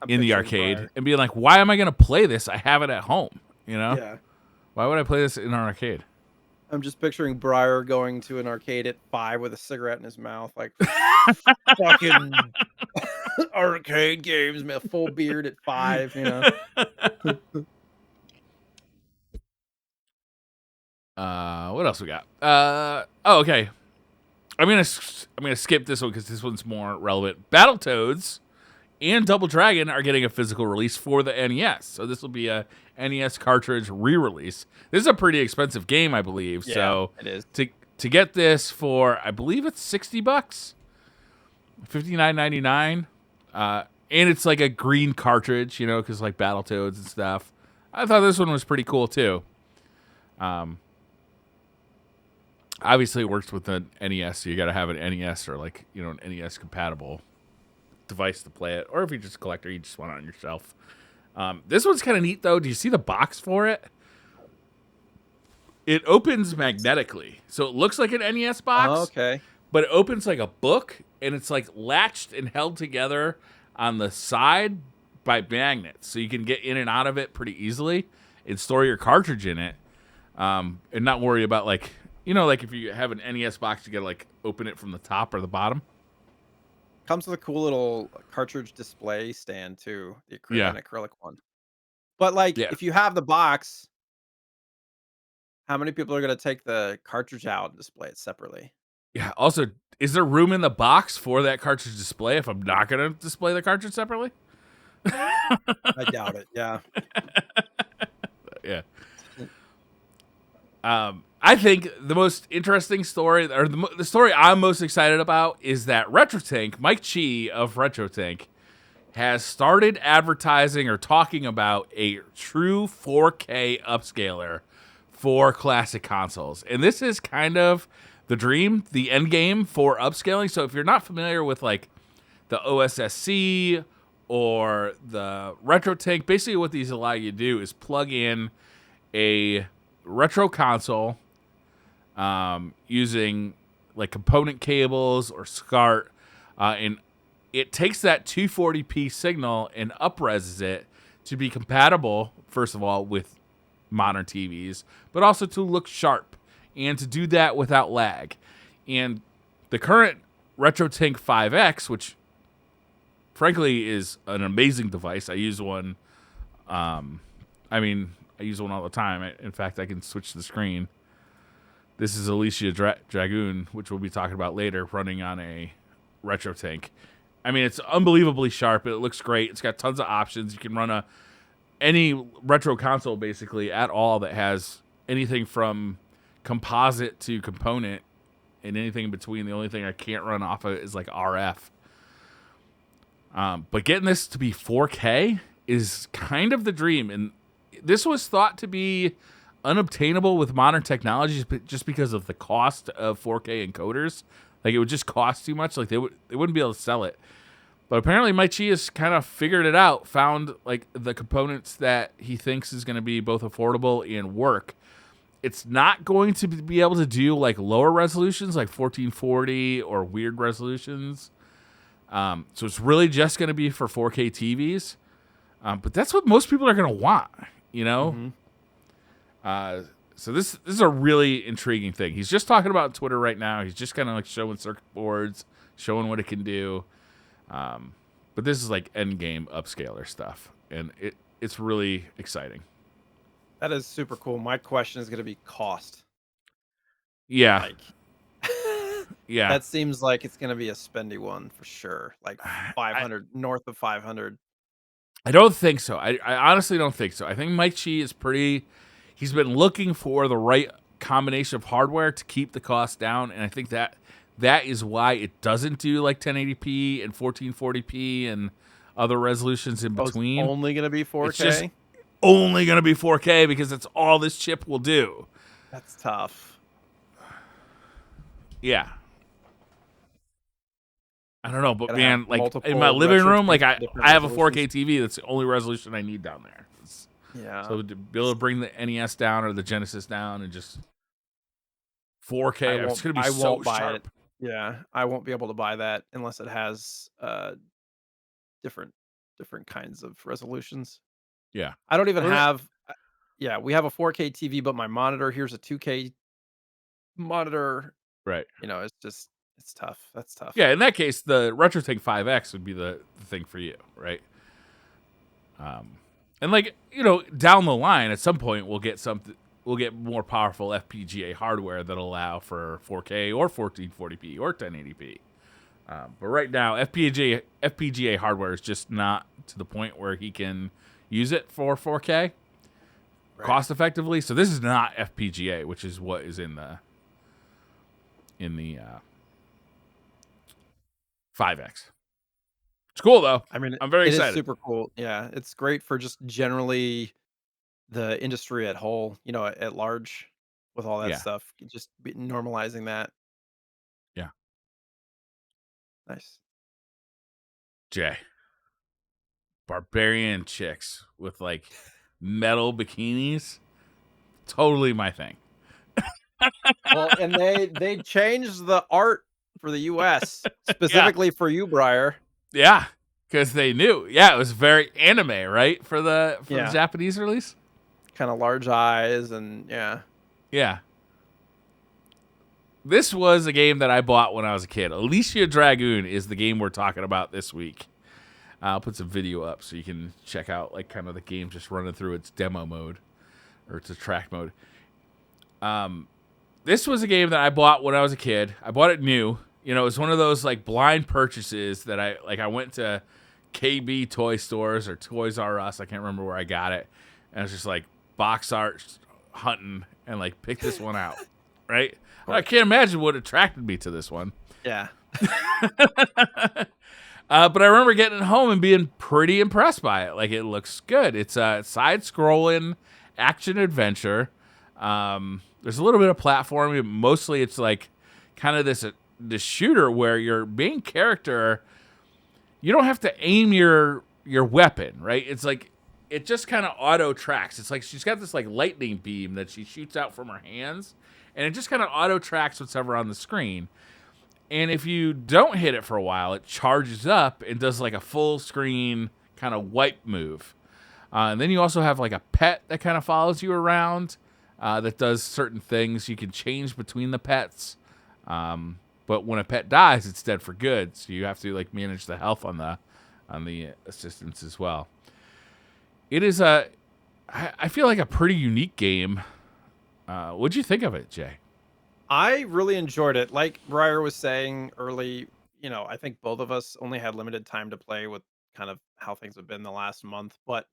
the arcade Briar. and being like, why am I going to play this? I have it at home, you know? Yeah. Why would I play this in an arcade? I'm just picturing Briar going to an arcade at 5 with a cigarette in his mouth, like fucking arcade games, man, full beard at 5, you know. What else we got? Okay. I'm gonna skip this one because this one's more relevant. Battletoads and Double Dragon are getting a physical release for the NES, so this will be a NES cartridge re-release. This is a pretty expensive game, I believe. Yeah, so it is. To get this for, I believe it's $60, $59.99, and it's like a green cartridge, you know, because like Battletoads and stuff. I thought this one was pretty cool too. Obviously, it works with the NES, so you got to have an NES or like, you know, an NES compatible device to play it. Or if you're just a collector, you just want it on your shelf. This one's kind of neat though. Do you see the box for it? It opens magnetically, so it looks like an NES box. Oh, okay. But it opens like a book, and it's like latched and held together on the side by magnets, so you can get in and out of it pretty easily and store your cartridge in it, and not worry about like, you know, like if you have an NES box, you gotta like open it from the top or the bottom. Comes with a cool little cartridge display stand too, an acrylic one. But like, Yeah. if you have the box, how many people are gonna take the cartridge out and display it separately? Yeah. Also, is there room in the box for that cartridge display if I'm not gonna display the cartridge separately? I doubt it. Yeah. Yeah. I think the most interesting story, or the story I'm most excited about, is that RetroTank, Mike Chi of RetroTank, has started advertising or talking about a true 4K upscaler for classic consoles. And this is kind of the dream, the end game for upscaling. So if you're not familiar with like the OSSC or the RetroTank, basically what these allow you to do is plug in a retro console using like component cables or SCART, and it takes that 240p signal and upreses it to be compatible, first of all, with modern TVs, but also to look sharp and to do that without lag. And the current RetroTank 5X, which frankly is an amazing device. I use one. I use one all the time. In fact, I can switch the screen. This is Alisia Dragoon, which we'll be talking about later, running on a RetroTank. I mean, it's unbelievably sharp. It looks great. It's got tons of options. You can run any retro console basically at all that has anything from composite to component and anything in between. The only thing I can't run off of it is like RF. But getting this to be 4K is kind of the dream. And this was thought to be unobtainable with modern technologies, but just because of the cost of 4K encoders. Like, it would just cost too much. Like, they wouldn't be able to sell it. But apparently Mike Chi has kind of figured it out, found like the components that he thinks is going to be both affordable and work. It's not going to be able to do like lower resolutions, like 1440 or weird resolutions. So it's really just going to be for 4K TVs. But that's what most people are going to want, you know? Mm-hmm. So this is a really intriguing thing. He's just talking about Twitter right now. He's just kind of like showing circuit boards, showing what it can do. But this is like end game upscaler stuff, and it's really exciting. That is super cool. My question is gonna be cost. Yeah, Like, yeah. that seems like it's gonna be a spendy one for sure. Like I 500, north of 500. I don't think so. I honestly don't think so. I think Mike Chi is pretty. He's been looking for the right combination of hardware to keep the cost down, and I think that is why it doesn't do like 1080p and 1440p and other resolutions in Oh, it's between. only gonna be It's just 4K? only going to be 4K because that's all this chip will do. That's tough. Yeah. I don't know, but Gotta have man, like in my multiple living room, like RetroTanks I for different I have a resolutions. 4K TV. That's the only resolution I need down there. Yeah. So to be able to bring the NES down or the Genesis down and just 4K, it's gonna be I so won't buy it. sharp. Yeah, I won't be able to buy that unless it has, different different kinds of resolutions. Yeah. I don't even Well, have yeah, we have a 4K TV, but my monitor here's a 2K monitor. right. It's just it's tough. That's tough. Yeah. In that case, the RetroTank 5X would be the thing for you, right? And like down the line, at some point, we'll get something. We'll get more powerful FPGA hardware that'll allow for 4K or 1440p or 1080p. But right now, FPGA hardware is just not to the point where he can use it for 4K Right. cost effectively. So this is not FPGA, which is what is in the 5X. It's cool though. I mean, I'm very it is excited. super cool. Yeah, it's great for just generally the industry at whole, at large with all that Yeah, stuff, just normalizing that. yeah. Nice. Jay, barbarian chicks with like metal bikinis, totally my thing. Well, and they changed the art for the US Yeah, specifically for you, Briar. yeah, because they knew. Yeah, it was very anime, right, for the Yeah, Japanese release. kind of large eyes and yeah. Yeah, this was a game that I bought when I was a kid. Alisia Dragoon is the game we're talking about this week. I'll put some video up so you can check out like kind of the game just running through its demo mode or its track mode. This was a game that I bought when I was a kid. I bought it new. It was one of those like blind purchases that I went to KB toy stores or Toys R Us. I can't remember where I got it. And I was just like box art hunting and like pick this one out. Right? I can't imagine what attracted me to this one. Yeah. But I remember getting it home and being pretty impressed by it. Like, it looks good. It's a side-scrolling action adventure. There's a little bit of platforming. Mostly, it's like kind of this shooter where your main character, you don't have to aim your weapon, right? It's like it just kind of auto tracks. It's like she's got this like lightning beam that she shoots out from her hands, and it just kind of auto tracks whatever on the screen. And if you don't hit it for a while, it charges up and does like a full screen kind of wipe move. And then you also have like a pet that kind of follows you around that does certain things. You can change between the pets. But when a pet dies, it's dead for good. So you have to like manage the health on the assistants as well. It is I feel like a pretty unique game. What'd you think of it, Jay? I really enjoyed it. Like Briar was saying early, I think both of us only had limited time to play with kind of how things have been the last month, but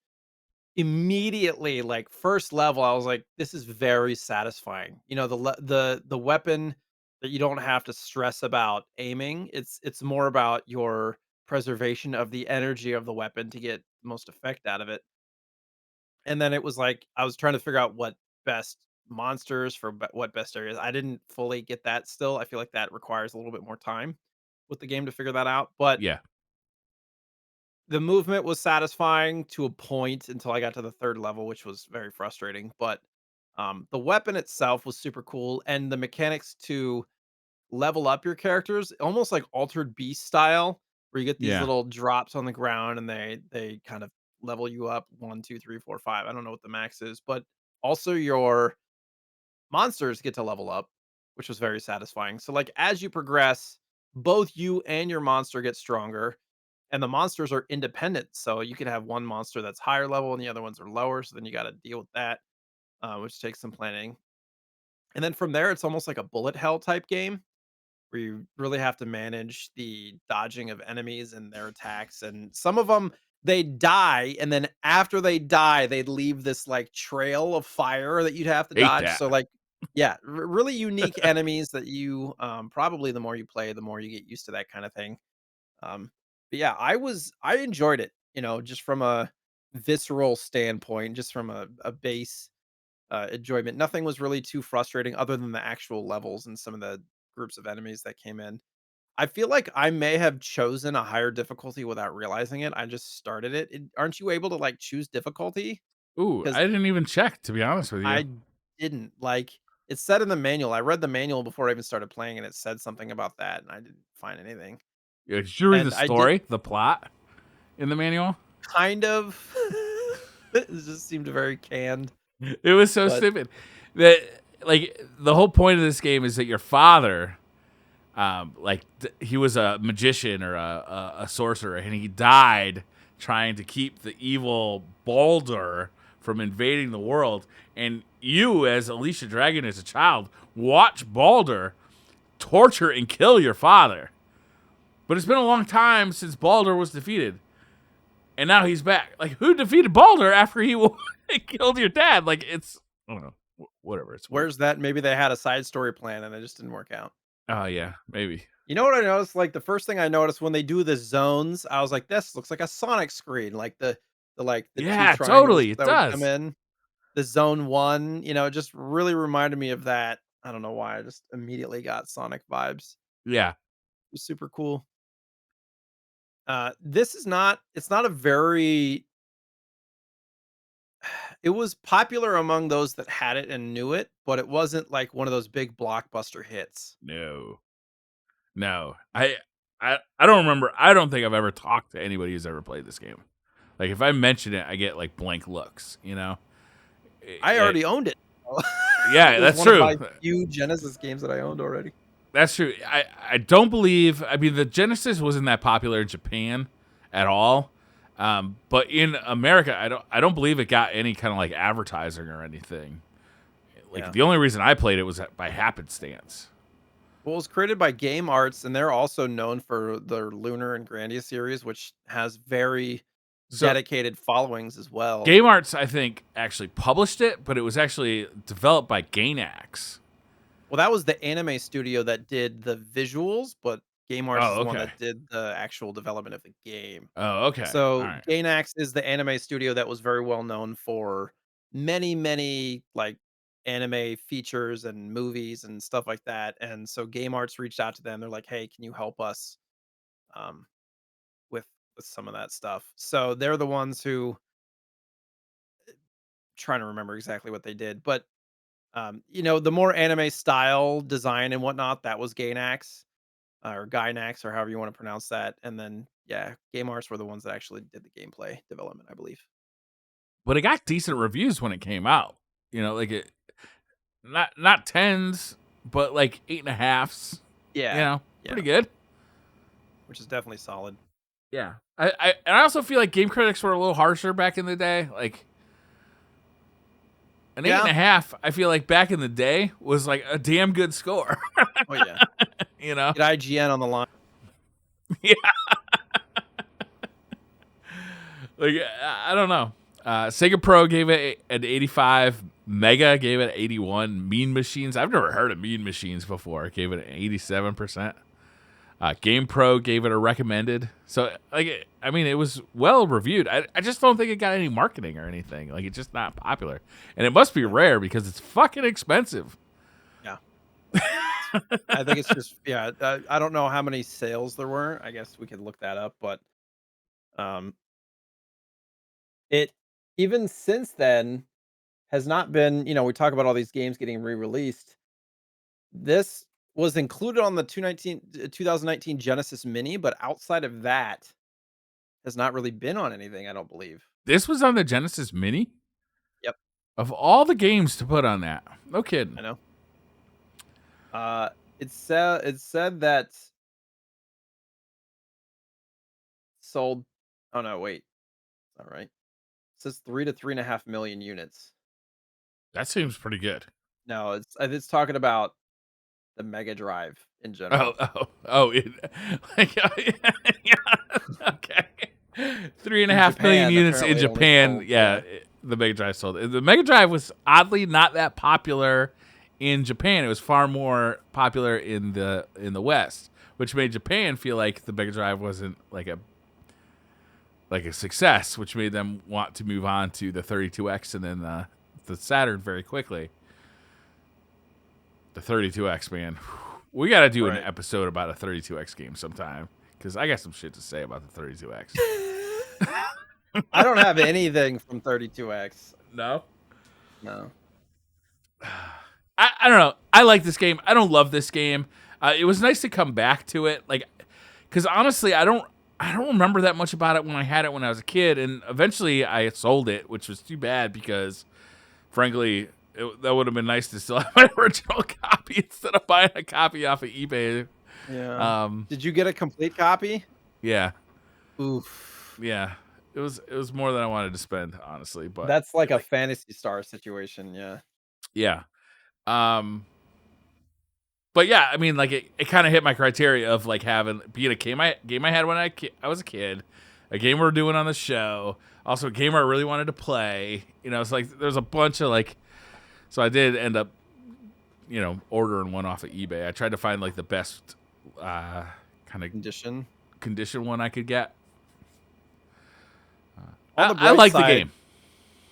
immediately, like first level, I was like, this is very satisfying. The weapon that you don't have to stress about aiming. It's more about your preservation of the energy of the weapon to get the most effect out of it. And then it was like I was trying to figure out what best monsters for what best areas. I didn't fully get that still. I feel like that requires a little bit more time with the game to figure that out. But Yeah. the movement was satisfying to a point until I got to the third level, which was very frustrating. But the weapon itself was super cool, and the mechanics to level up your characters, almost like Altered Beast style, where you get these Yeah. little drops on the ground and they kind of level you up 1, 2, 3, 4, 5. I don't know what the max is, but also your monsters get to level up, which was very satisfying. So like as you progress, both you and your monster get stronger, and the monsters are independent. So you could have one monster that's higher level and the other ones are lower. So then you got to deal with that. which takes some planning. And then from there, it's almost like a bullet hell type game where you really have to manage the dodging of enemies and their attacks. And some of them, they die, and then after they die, they leave this like trail of fire that you'd have to Hate dodge. So that. like, yeah, really unique enemies that you probably the more you play, the more you get used to that kind of thing. But yeah, I enjoyed it, just from a visceral standpoint, just from a base enjoyment. Nothing was really too frustrating other than the actual levels and some of the groups of enemies that came in. I feel like I may have chosen a higher difficulty without realizing it. I just started it. Aren't you able to like choose difficulty? Ooh, Because I didn't even check, to be honest with you. I didn't like it said in the manual. I read the manual before I even started playing, and it said something about that, and I didn't find anything. Yeah, did you read the And I did story, the plot in the manual? kind of. It just seemed very canned, It was so but stupid. That like the whole point of this game is that your father, he was a magician or a sorcerer, and he died trying to keep the evil Baldur from invading the world. And you, as Alisia Dragoon, as a child, watch Baldur torture and kill your father. But it's been a long time since Baldur was defeated, and now he's back. Like, who defeated Baldur after he killed your dad? Like, it's I don't know, whatever. It's weird. where's that? Maybe they had a side story plan and it just didn't work out. Oh yeah, maybe. You know what I noticed? Like the first thing I noticed when they do the zones, I was like, "This looks like a Sonic screen." Like the two Yeah, triangles totally. It that would come does. in. The zone one, it just really reminded me of that. I don't know why. I just immediately got Sonic vibes. Yeah. It was super cool. This is not. It's not a very. It was popular among those that had it and knew it, but it wasn't like one of those big blockbuster hits. No. No. I don't remember. I don't think I've ever talked to anybody who's ever played this game. Like if I mention it, I get like blank looks. I Eh, already owned it. yeah, It was that's one of true. my few Genesis games that I owned already. That's true. I don't believe. I mean, the Genesis wasn't that popular in Japan at all. But in America, I don't believe it got any kind of like advertising or anything. Like Yeah. the only reason I played it was by happenstance. Well, it was created by Game Arts, and they're also known for their Lunar and Grandia series, which has very So dedicated followings as well. Game Arts, I think, actually published it, but it was actually developed by Gainax. Well, that was the anime studio that did the visuals, but Game Arts is Oh, the one okay. that did the actual development of the game. Oh, okay. All So right. Gainax is the anime studio that was very well known for many, many like anime features and movies and stuff like that. And so Game Arts reached out to them. They're like, "Hey, can you help us um, with some of that stuff?" So they're the ones who trying to remember exactly what they did, but the more anime style design and whatnot, that was Gainax or Gainax or however you want to pronounce that. And then yeah, Game Arts were the ones that actually did the gameplay development, I believe. But it got decent reviews when it came out. Like it not tens, but like eight and a halves. Yeah, yeah, Pretty good. which is definitely solid. Yeah. And I also feel like game critics were a little harsher back in the day. Like an eight and Yeah. a half, I feel like back in the day was like a damn good score. Oh yeah. you know? Get IGN on the line. Yeah. Like I don't know. Sega Pro gave it an 85. Mega gave it an 81. Mean Machines, I've never heard of Mean Machines before, gave it an 87%. Game Pro gave it a recommended. So, like, I mean, it was well reviewed. I just don't think it got any marketing or anything. Like, it's just not popular. And it must be rare because it's fucking expensive. Yeah. I think it's just yeah. I don't know how many sales there were. I guess we could look that up, but um, it even since then has not been. We talk about all these games getting re-released. This was included on the 2019 Genesis Mini, but outside of that, has not really been on anything, I don't believe. This was on the Genesis Mini? Yep, Of all the games to put on that. No kidding. I know. It said that sold. Oh no, wait, all right. It says 3 to 3.5 million units. That seems pretty good. No, it's talking about the Mega Drive in Oh, general. oh, oh! Like, yeah, okay. In 3.5 million Japan, units in apparently it only Japan. sold, Yeah, the Mega Drive sold. The Mega Drive was oddly not that popular in Japan. It was far more popular in the West, which made Japan feel like the Mega Drive wasn't like a success, which made them want to move on to the 32X and then the Saturn very quickly. The 32X, man. We got to do an episode about a 32X game sometime because I got some shit to say about the 32X. I don't have anything from 32X. No? No. I don't know. I like this game. I don't love this game. It was nice to come back to it, like, because honestly, I don't remember that much about it when I had it when I was a kid, and eventually I sold it, which was too bad because, frankly, that would have been nice to still have my original copy instead of buying a copy off of eBay. Yeah. Did you get a complete copy? Yeah. Oof. Yeah. It was more than I wanted to spend, honestly. But that's like a Phantasy Star situation. Yeah. Yeah. But yeah, I mean, like it kind of hit my criteria of like being a game I had when I was a kid, a game we're doing on the show, also a game I really wanted to play. You know, it's like there's a bunch of like. So I did end up, ordering one off of eBay. I tried to find like the best kind of condition one I could get. I like the game.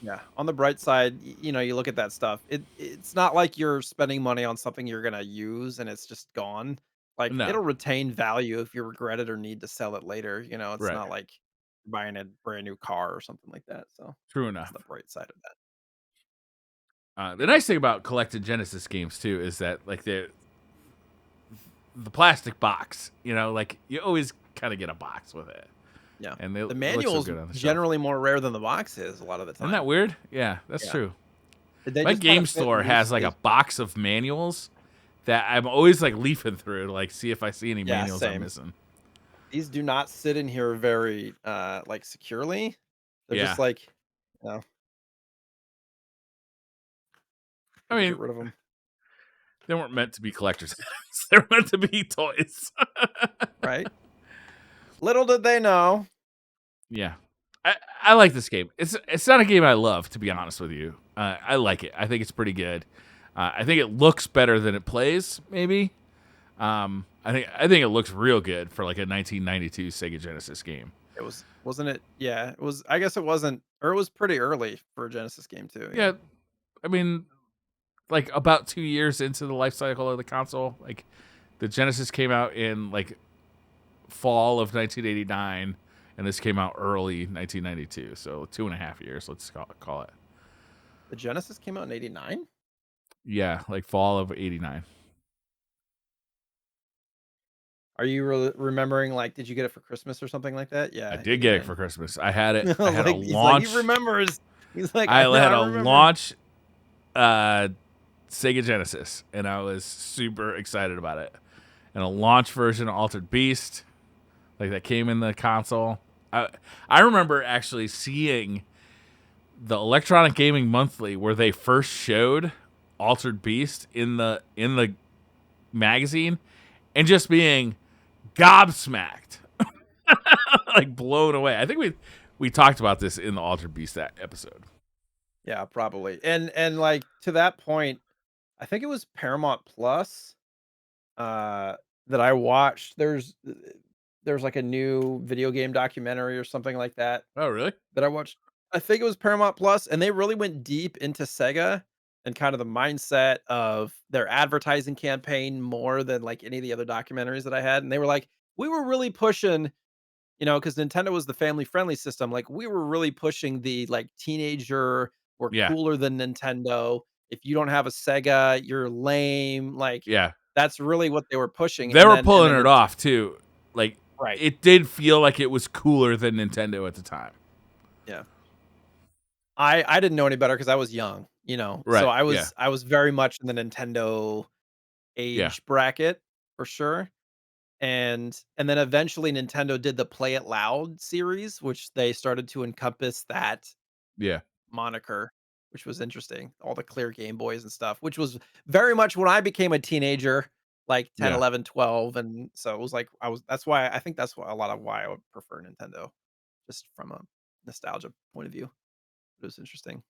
Yeah, on the bright side, you look at that stuff. It's not like you're spending money on something you're gonna use and it's just gone. Like it'll retain value if you regret it or need to sell it later. It's not like buying a brand new car or something like that. So true enough. That's the bright side of that. The nice thing about collected Genesis games too is that like the plastic box, like you always kind of get a box with it. Yeah, and the manual's generally more rare than the box is a lot of the time. Isn't that weird? Yeah, that's true. My game store has like a box of manuals that I'm always like leafing through to like see if I see any manuals I'm missing. These do not sit in here very like securely. They're just like, I mean, get rid of them. They weren't meant to be collectors. They were meant to be toys. Right. Little did they know. Yeah. I like this game. It's not a game I love, to be honest with you. I like it. I think it's pretty good. I think it looks better than it plays, maybe. I think it looks real good for like a 1992 Sega Genesis game. Wasn't it? Yeah, it was. I guess it wasn't, or it was pretty early for a Genesis game too. Yeah, I mean, like about 2 years into the life cycle of the console, like the Genesis came out in like fall of 1989, and this came out early 1992. So 2.5 years, let's call it. The Genesis came out in 89? Yeah, like fall of 89. Are you remembering, like, did you get it for Christmas or something like that? Yeah. I did get it for Christmas. I had it. I had a launch. He remembers. He's like, I had a launch Sega Genesis, and I was super excited about it. And a launch version of Altered Beast, like that came in the console. I remember actually seeing the Electronic Gaming Monthly where they first showed Altered Beast in the magazine, and just being gobsmacked, like blown away. I think we talked about this in the Altered Beast episode. Yeah, probably. And like to that point, I think it was Paramount Plus that I watched. There's like a new video game documentary or something like that. Oh, really? That I watched. I think it was Paramount Plus, and they really went deep into Sega and kind of the mindset of their advertising campaign more than like any of the other documentaries that I had. And they were like, we were really pushing, because Nintendo was the family friendly system. Like we were really pushing the like teenager, we're cooler than Nintendo. If you don't have a Sega, you're lame. Like, that's really what they were pushing. They were pulling it off too. Like, it did feel like it was cooler than Nintendo at the time. Yeah. I didn't know any better because I was young, so I was very much in the Nintendo age bracket for sure. And then eventually Nintendo did the Play It Loud series, which they started to encompass that moniker. which was interesting. All the clear Game Boys and stuff, which was very much when I became a teenager, like 10, Yeah. 11, 12, and so it was like that's why I think that's why a lot of why I would prefer Nintendo, just from a nostalgia point of view. It was interesting.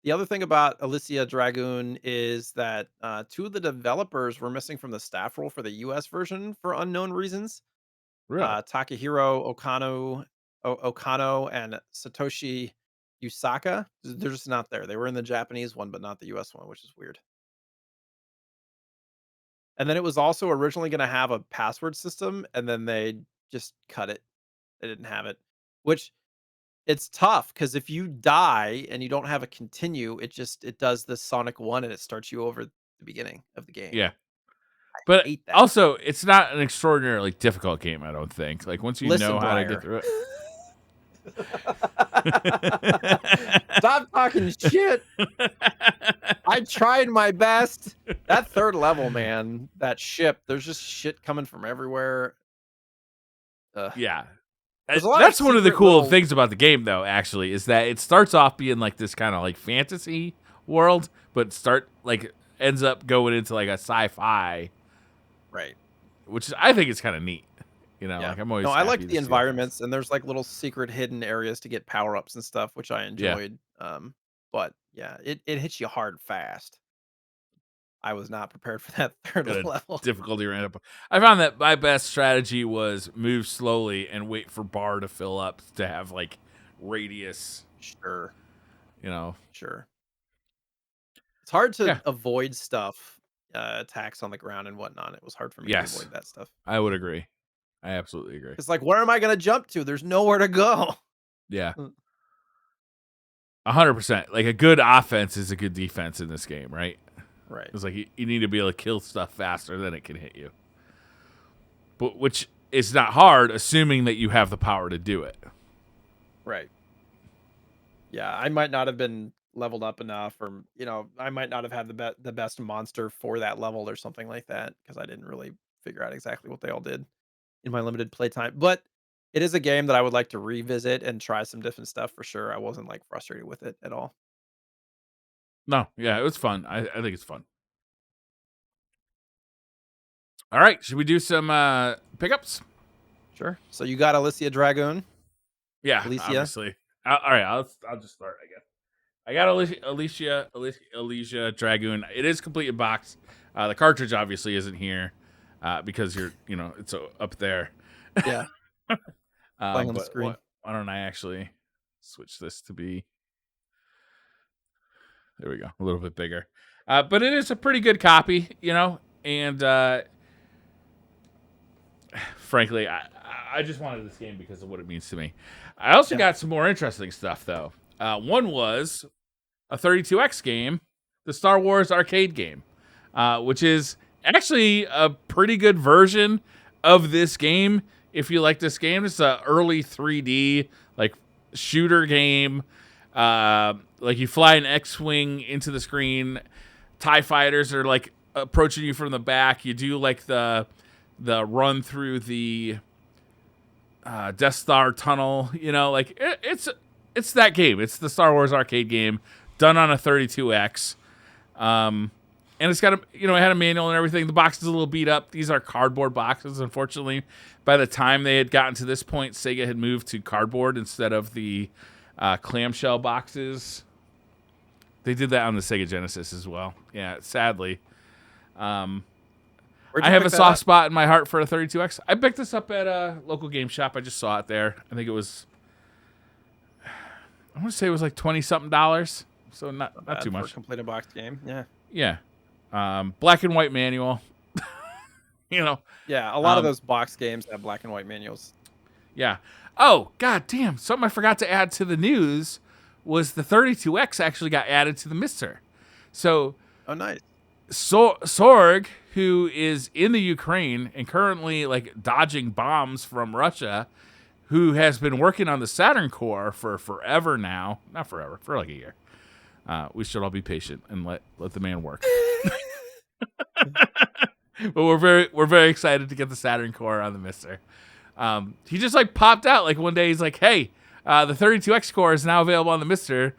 The other thing about Alisia Dragoon is that, 2 of the developers were missing from the staff role for the US version for unknown reasons. Really? Takahiro Okano and Satoshi Yusaka, they're just not there. They were in the Japanese one, but not the US one, which is weird. And then it was also originally gonna have a password system, and then they just cut it. They didn't have it, which it's tough because if you die and you don't have a continue, it does the Sonic 1 and it starts you over at the beginning of the game. Yeah. But Hate that. also, it's not an extraordinarily difficult game, I don't think. Like, once you Listen, know how to Briar. get through it. Stop talking shit. I tried my best. That third level, man, that ship, there's just shit coming from everywhere. Yeah. There's a lot That's of one of the secret cool little things about the game, though, actually, is that it starts off being like this kind of like fantasy world, but ends up going into like a sci-fi, right. which I think is kind of neat. You know, Yeah. like I'm always No, I happy like to the see that. environments, and there's like little secret hidden areas to get power-ups and stuff, which I Yeah. enjoyed. But yeah, it hits you hard fast. I was not prepared for that third Got a level. difficulty ran up. I found that my best strategy was move slowly and wait for bar to fill up to have like radius. Sure. You know. Sure. It's hard to Yeah. avoid stuff, attacks on the ground and whatnot. It was hard for me to Yes. avoid that stuff. I would agree. I absolutely agree. It's like, where am I gonna jump to? There's nowhere to go. Yeah. 100%. Like a good offense is a good defense in this game, right? Right. It's like you need to be able to kill stuff faster than it can hit you. But which is not hard, assuming that you have the power to do it. Right. Yeah, I might not have been leveled up enough, or I might not have had the best monster for that level or something like that, because I didn't really figure out exactly what they all did in my limited playtime. But it is a game that I would like to revisit and try some different stuff for sure. I wasn't like frustrated with it at all. No, yeah, it was fun. I think it's fun. All right, should we do some pickups? Sure. So you got Alisia Dragoon. Yeah, Alisia? obviously. All right, I'll just start, I guess. I got Alisia Dragoon. It is complete in box. The cartridge obviously isn't here because it's up there. Yeah. Playing on the screen. Why don't I actually switch this to be? There we go, a little bit bigger. But it is a pretty good copy, and frankly, I just wanted this game because of what it means to me. I also got some more interesting stuff, though. One was a 32X game, the Star Wars arcade game, which is actually a pretty good version of this game. If you like this game, it's an early 3D like shooter game. Like you fly an X-wing into the screen. TIE fighters are like approaching you from the back. You do like the run through the Death Star tunnel. It's that game. It's the Star Wars arcade game done on a 32X. And it's got it had a manual and everything. The box is a little beat up. These are cardboard boxes, unfortunately. By the time they had gotten to this point, Sega had moved to cardboard instead of the clamshell boxes. They did that on the Sega Genesis as well. Yeah, sadly. I have a soft spot in my heart for a 32X. I picked this up at a local game shop. I just saw it there. I think it was, I want to say it was like $20-something. So not too much. For a complete box game. Yeah. Yeah. Black and white manual. Yeah, a lot of those box games have black and white manuals. Yeah. Oh, god damn. Something I forgot to add to the news was the 32X actually got added to the MiSTer. So, oh, nice. Sorg, who is in the Ukraine and currently like dodging bombs from Russia, who has been working on the Saturn core for forever now. Not forever, for like a year. We should all be patient and let the man work. But we're very excited to get the Saturn core on the MiSTer. He just like popped out like one day. He's like, "Hey, the 32X core is now available on the MiSTer.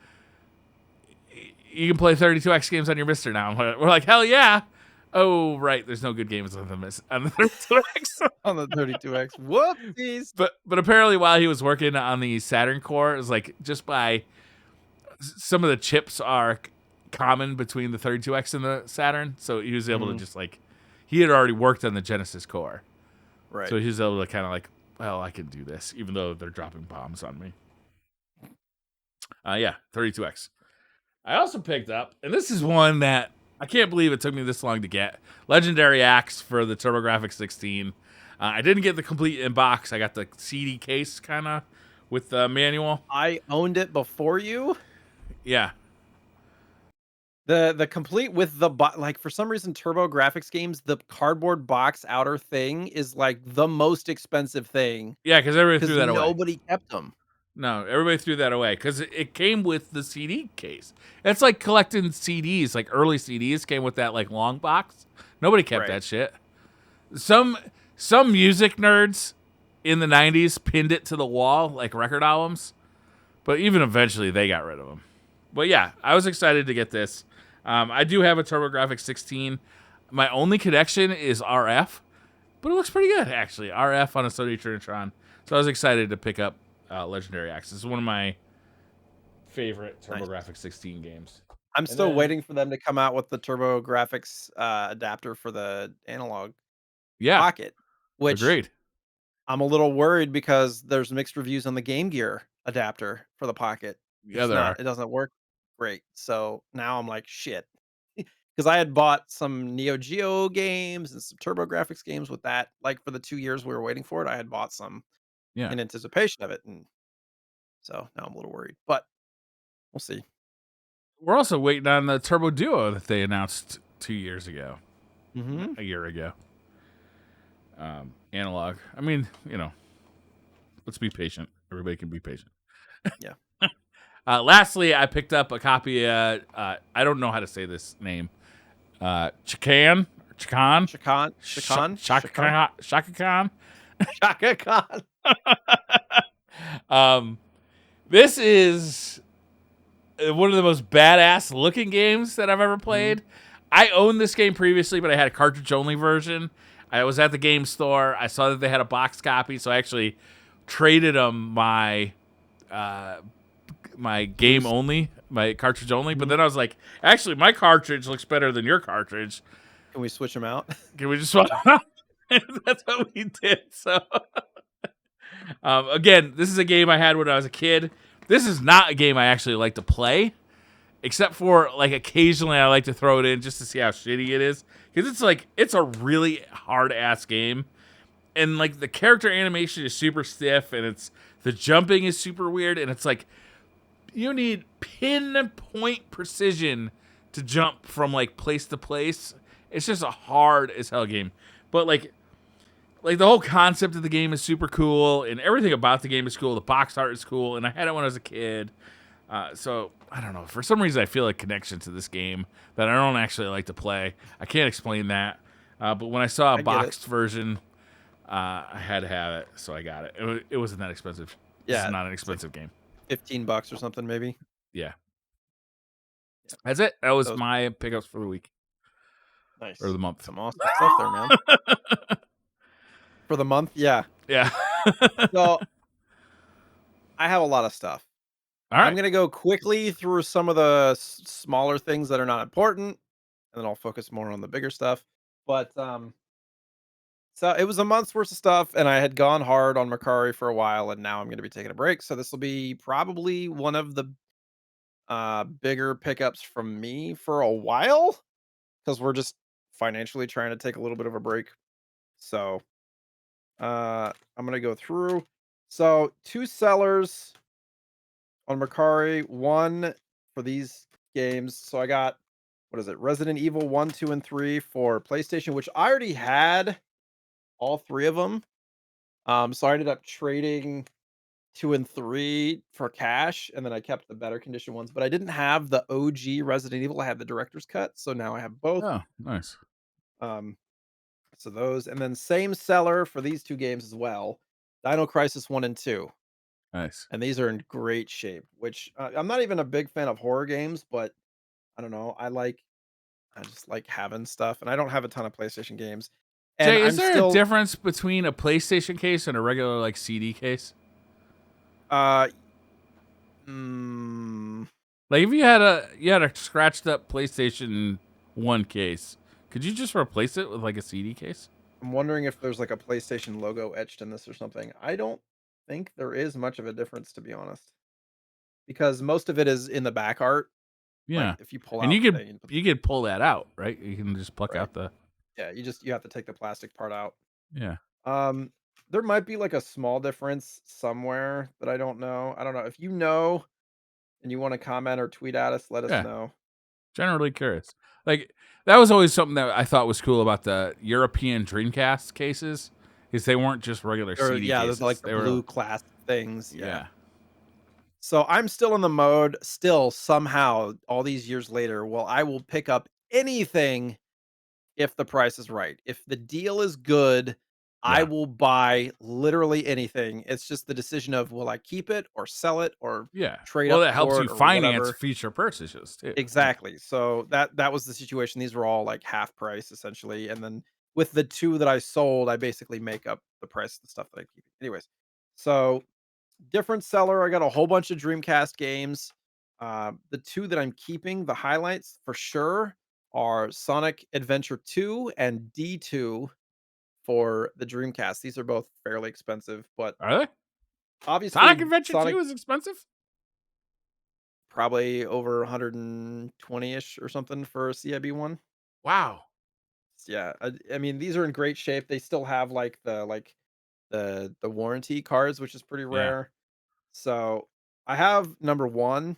you can play 32X games on your Mister now. We're like, hell yeah. Oh, right. There's no good games on the 32X. On the 32X. Whoopsies. But apparently while he was working on the Saturn core, it was like just by some of the chips are common between the 32X and the Saturn. So he was able to just like, he had already worked on the Genesis core. Right. So he was able to kind of like, well, I can do this, even though they're dropping bombs on me. Yeah, 32X. I also picked up, and this is one that I can't believe it took me this long to get, Legendary Axe for the TurboGrafx 16. I didn't get the complete in box. I got the CD case kind of with the manual. I owned it before you. Yeah. The complete with the like for some reason TurboGrafx games, the cardboard box outer thing is like the most expensive thing. Yeah, because everybody threw that away. Nobody kept them. No, everybody threw that away because it came with the CD case. It's like collecting CDs, like early CDs came with that like long box. Nobody kept that shit. Some music nerds in the 90s pinned it to the wall like record albums, but even eventually they got rid of them. But yeah, I was excited to get this. I do have a TurboGrafx 16. My only connection is RF, but it looks pretty good actually. RF on a Sony Trinitron. So I was excited to pick up Legendary Axe. This is one of my favorite TurboGrafx 16 games. I'm still waiting for them to come out with the TurboGrafx adapter for the analog Pocket. Which agreed. I'm a little worried because there's mixed reviews on the Game Gear adapter for the Pocket. Yeah, there are. It doesn't work great. So now I'm like, shit. Because I had bought some Neo Geo games and some TurboGrafx games with that. Like for the 2 years we were waiting for it, I had bought some in anticipation of it. And so now I'm a little worried. But we'll see. We're also waiting on the Turbo Duo that they announced 2 years ago. Mm-hmm. A year ago. Analog. I mean, let's be patient. Everybody can be patient. Yeah. Lastly, I picked up a copy. I don't know how to say this name. Chaka Khan. This is one of the most badass looking games that I've ever played. I owned this game previously, but I had a cartridge only version. I was at the game store. I saw that they had a box copy, so I actually traded them my game only, my cartridge only. But then I was like, actually, my cartridge looks better than your cartridge. Can we switch them out? Can we just swap them out? That's what we did. So, again, this is a game I had when I was a kid. This is not a game I actually like to play, except for like occasionally I like to throw it in just to see how shitty it is. Because it's a really hard ass game. And like the character animation is super stiff and the jumping is super weird. And it's like you need pinpoint precision to jump from like place to place. It's just a hard as hell game. But like the whole concept of the game is super cool and everything about the game is cool. The box art is cool. And I had it when I was a kid. So I don't know. For some reason, I feel a connection to this game that I don't actually like to play. I can't explain that. But when I saw a boxed version, I had to have it, so I got it. It wasn't that expensive. Yeah, it's not an expensive game. $15 or something, maybe. Yeah. That's it. That was my pickups for the week. Nice. Or the month. Some awesome stuff there, man. For the month, yeah. Yeah. So I have a lot of stuff. All right. I'm going to go quickly through some of the smaller things that are not important, and then I'll focus more on the bigger stuff. But so it was a month's worth of stuff, and I had gone hard on Mercari for a while, and now I'm going to be taking a break. So this will be probably one of the bigger pickups from me for a while, because we're just financially trying to take a little bit of a break. So I'm going to go through. So 2 sellers on Mercari, 1 for these games. So I got, what is it? Resident Evil 1, 2, and 3 for PlayStation, which I already had all 3 of them. So I ended up trading 2 and 3 for cash, and then I kept the better condition ones. But I didn't have the OG Resident Evil. I had the director's cut, so now I have both. Oh, nice. So those, and then same seller for these 2 games as well. Dino Crisis 1 and 2. Nice. And these are in great shape, which I'm not even a big fan of horror games, but I don't know. I just like having stuff, and I don't have a ton of PlayStation games. And Jay, is I'm there a still difference between a PlayStation case and a regular like CD case? uh mm, Like if you had a scratched up PlayStation 1 case, could you just replace it with like a CD case? I'm wondering if there's like a PlayStation logo etched in this or something. I don't think there is much of a difference, to be honest, because most of it is in the back art. Like Yeah. if you pull And out you the could thing, you put you could pull that out, right? You can just pluck right. out the Yeah, you have to take the plastic part out. yeah. Um, there might be like a small difference somewhere that I don't know. I don't know. If you know and you want to comment or tweet at us, let us Yeah. know. Generally curious. Like that was always something that I thought was cool about the European Dreamcast cases is they weren't just regular Or CD yeah, there's like cases. the They were blue class things. Yeah. yeah. So I'm still in the mode, still somehow all these years later, well, I will pick up anything if the price is right. If the deal is good, I Yeah. will buy literally anything. It's just the decision of will I keep it or sell it or Yeah. trade Well, up that helps for you it or finance whatever. future purchases too. Yeah. Exactly. So that was the situation. These were all like half price essentially. And then with the two that I sold, I basically make up the price of the stuff that I keep. Anyways, so different seller. I got a whole bunch of Dreamcast games. The two that I'm keeping, the highlights for sure, are Sonic Adventure 2 and D2 for the Dreamcast. These are both fairly expensive, but Are they? Sonic obviously Adventure Sonic 2 is expensive? probably over 120-ish or something for a CIB one. Wow. Yeah, I mean these are in great shape. They still have the warranty cards, which is pretty Yeah. rare. So I have number one,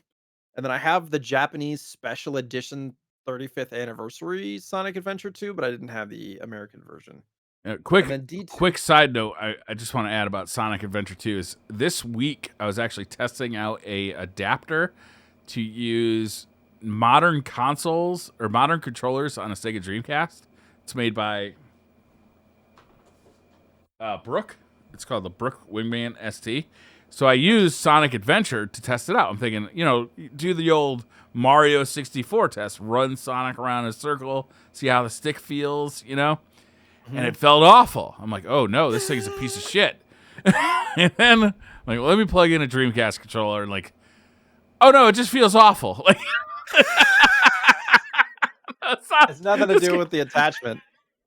and then I have the Japanese special edition 35th anniversary Sonic Adventure 2, but I didn't have the American version. And Quick then D2. quick side note I just want to add about Sonic Adventure 2 is this week I was actually testing out a adapter to use modern consoles or modern controllers on a Sega Dreamcast. It's made by Brook. It's called the Brook Wingman ST. So I used Sonic Adventure to test it out. I'm thinking, do the old Mario 64 test, run Sonic around in a circle, see how the stick feels. And Mhm. it felt awful. I'm like, oh no, this thing's a piece of shit. And then I'm like, well, let me plug in a Dreamcast controller and like, oh no, it just feels awful. Like it's not, It's nothing to this do with the attachment.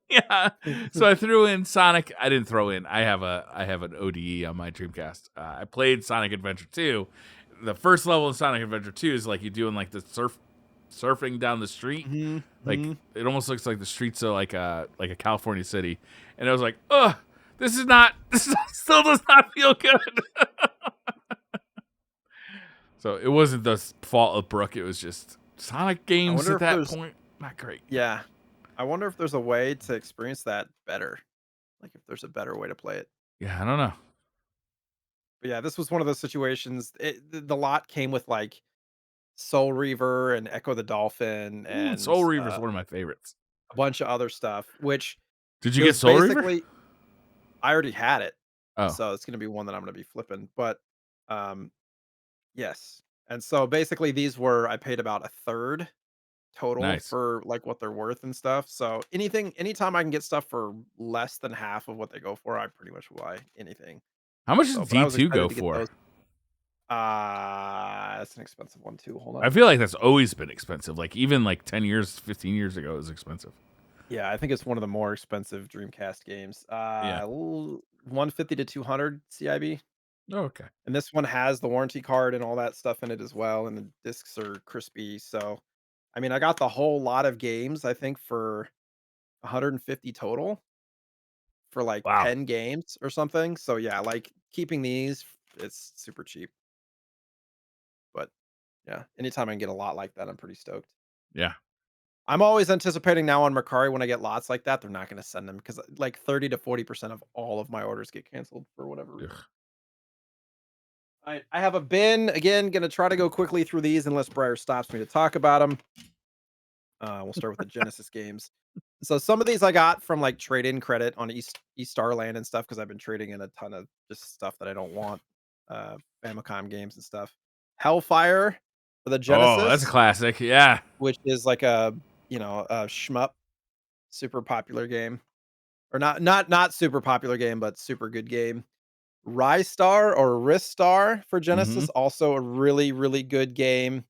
yeah. So I threw in Sonic. I didn't throw in. I have an ODE on my Dreamcast. I played Sonic Adventure 2. The first level of Sonic Adventure 2 is like you doing like the surfing down the street. Mhm, Like mhm. it almost looks like the streets of like a California city. And I was like, ugh, this still does not feel good. So it wasn't the fault of Brooke. It was just Sonic I games wonder at if that there's point not great. yeah. I wonder if there's a way to experience that better. Like if there's a better way to play it. Yeah, I don't know. But yeah, this was one of those situations. The lot came with like Soul Reaver and Echo the Dolphin Ooh, and Soul Reaver is one of my favorites. a bunch of other stuff, which Did you it get was Soul Reaver? basically I already had it. Oh, So it's gonna be one that I'm gonna be flipping. But yes. And so basically these were I paid about a third total nice. for like what they're worth and stuff. So anytime I can get stuff for less than half of what they go for, I pretty much will buy anything. How much does So but I was D2 go excited to get for? those. That's an expensive one too. Hold I on. feel like that's always been expensive. Like even like 10 years, 15 years ago it was expensive. Yeah, I think it's one of the more expensive Dreamcast games. Yeah. 150 to 200 CIB. Oh, okay. And this one has the warranty card and all that stuff in it as well, and the discs are crispy. So, I mean, I got the whole lot of games, I think, for 150 total for like Wow. 10 games or something. So, yeah, like keeping these, it's super cheap. But yeah, anytime I can get a lot like that, I'm pretty stoked. Yeah. I'm always anticipating now on Mercari when I get lots like that, they're not going to send them because like 30 to 40% of all of my orders get canceled for whatever reason. Ugh. I have a bin again. Going to try to go quickly through these unless Briar stops me to talk about them. We'll start with the Genesis games. So some of these I got from like trade-in credit on East Starland and stuff because I've been trading in a ton of just stuff that I don't want, Famicom games and stuff. Hellfire, for the Oh, that's a Genesis, classic. Yeah. which is like a, a shmup, super popular game. Or not super popular game, but super good game. Rystar or Ristar for Mm-hmm. Genesis, also a really, really good game,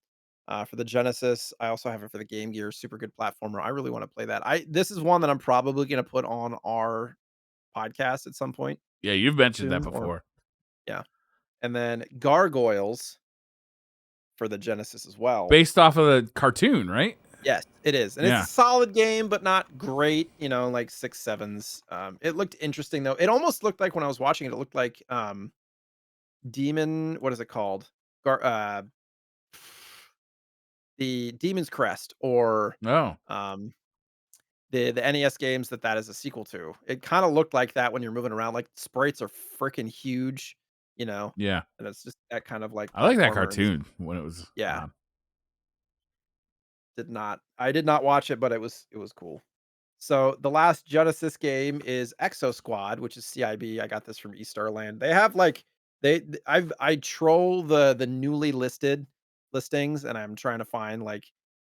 for the Genesis. I also have it for the Game Gear, super good platformer. I really wanna play that. I This is one that I'm probably gonna put on our podcast at some point Yeah, you've mentioned that soon, or before. yeah. And then Gargoyles for the Genesis as well. Based off of the cartoon, right? Yes, it is, and it's a Yeah. solid game, but not great, like 6 sevens. It looked interesting, though. It almost looked like when I was watching it, it looked like, Demon what is it called? Gar the Demon's Crest or, Oh, um, the NES games that is a sequel to. It kinda looked like that when you're moving around, like, sprites are freaking huge, you know, yeah. and it's just that kind of, like, I like that platformer and cartoon when it was yeah, on. I did not watch it, but it was cool. So, the last Genesis game is Exo Squad, which is CIB. I got this from Easterland. They have, like I troll the newly listed listings, and I'm trying to find, like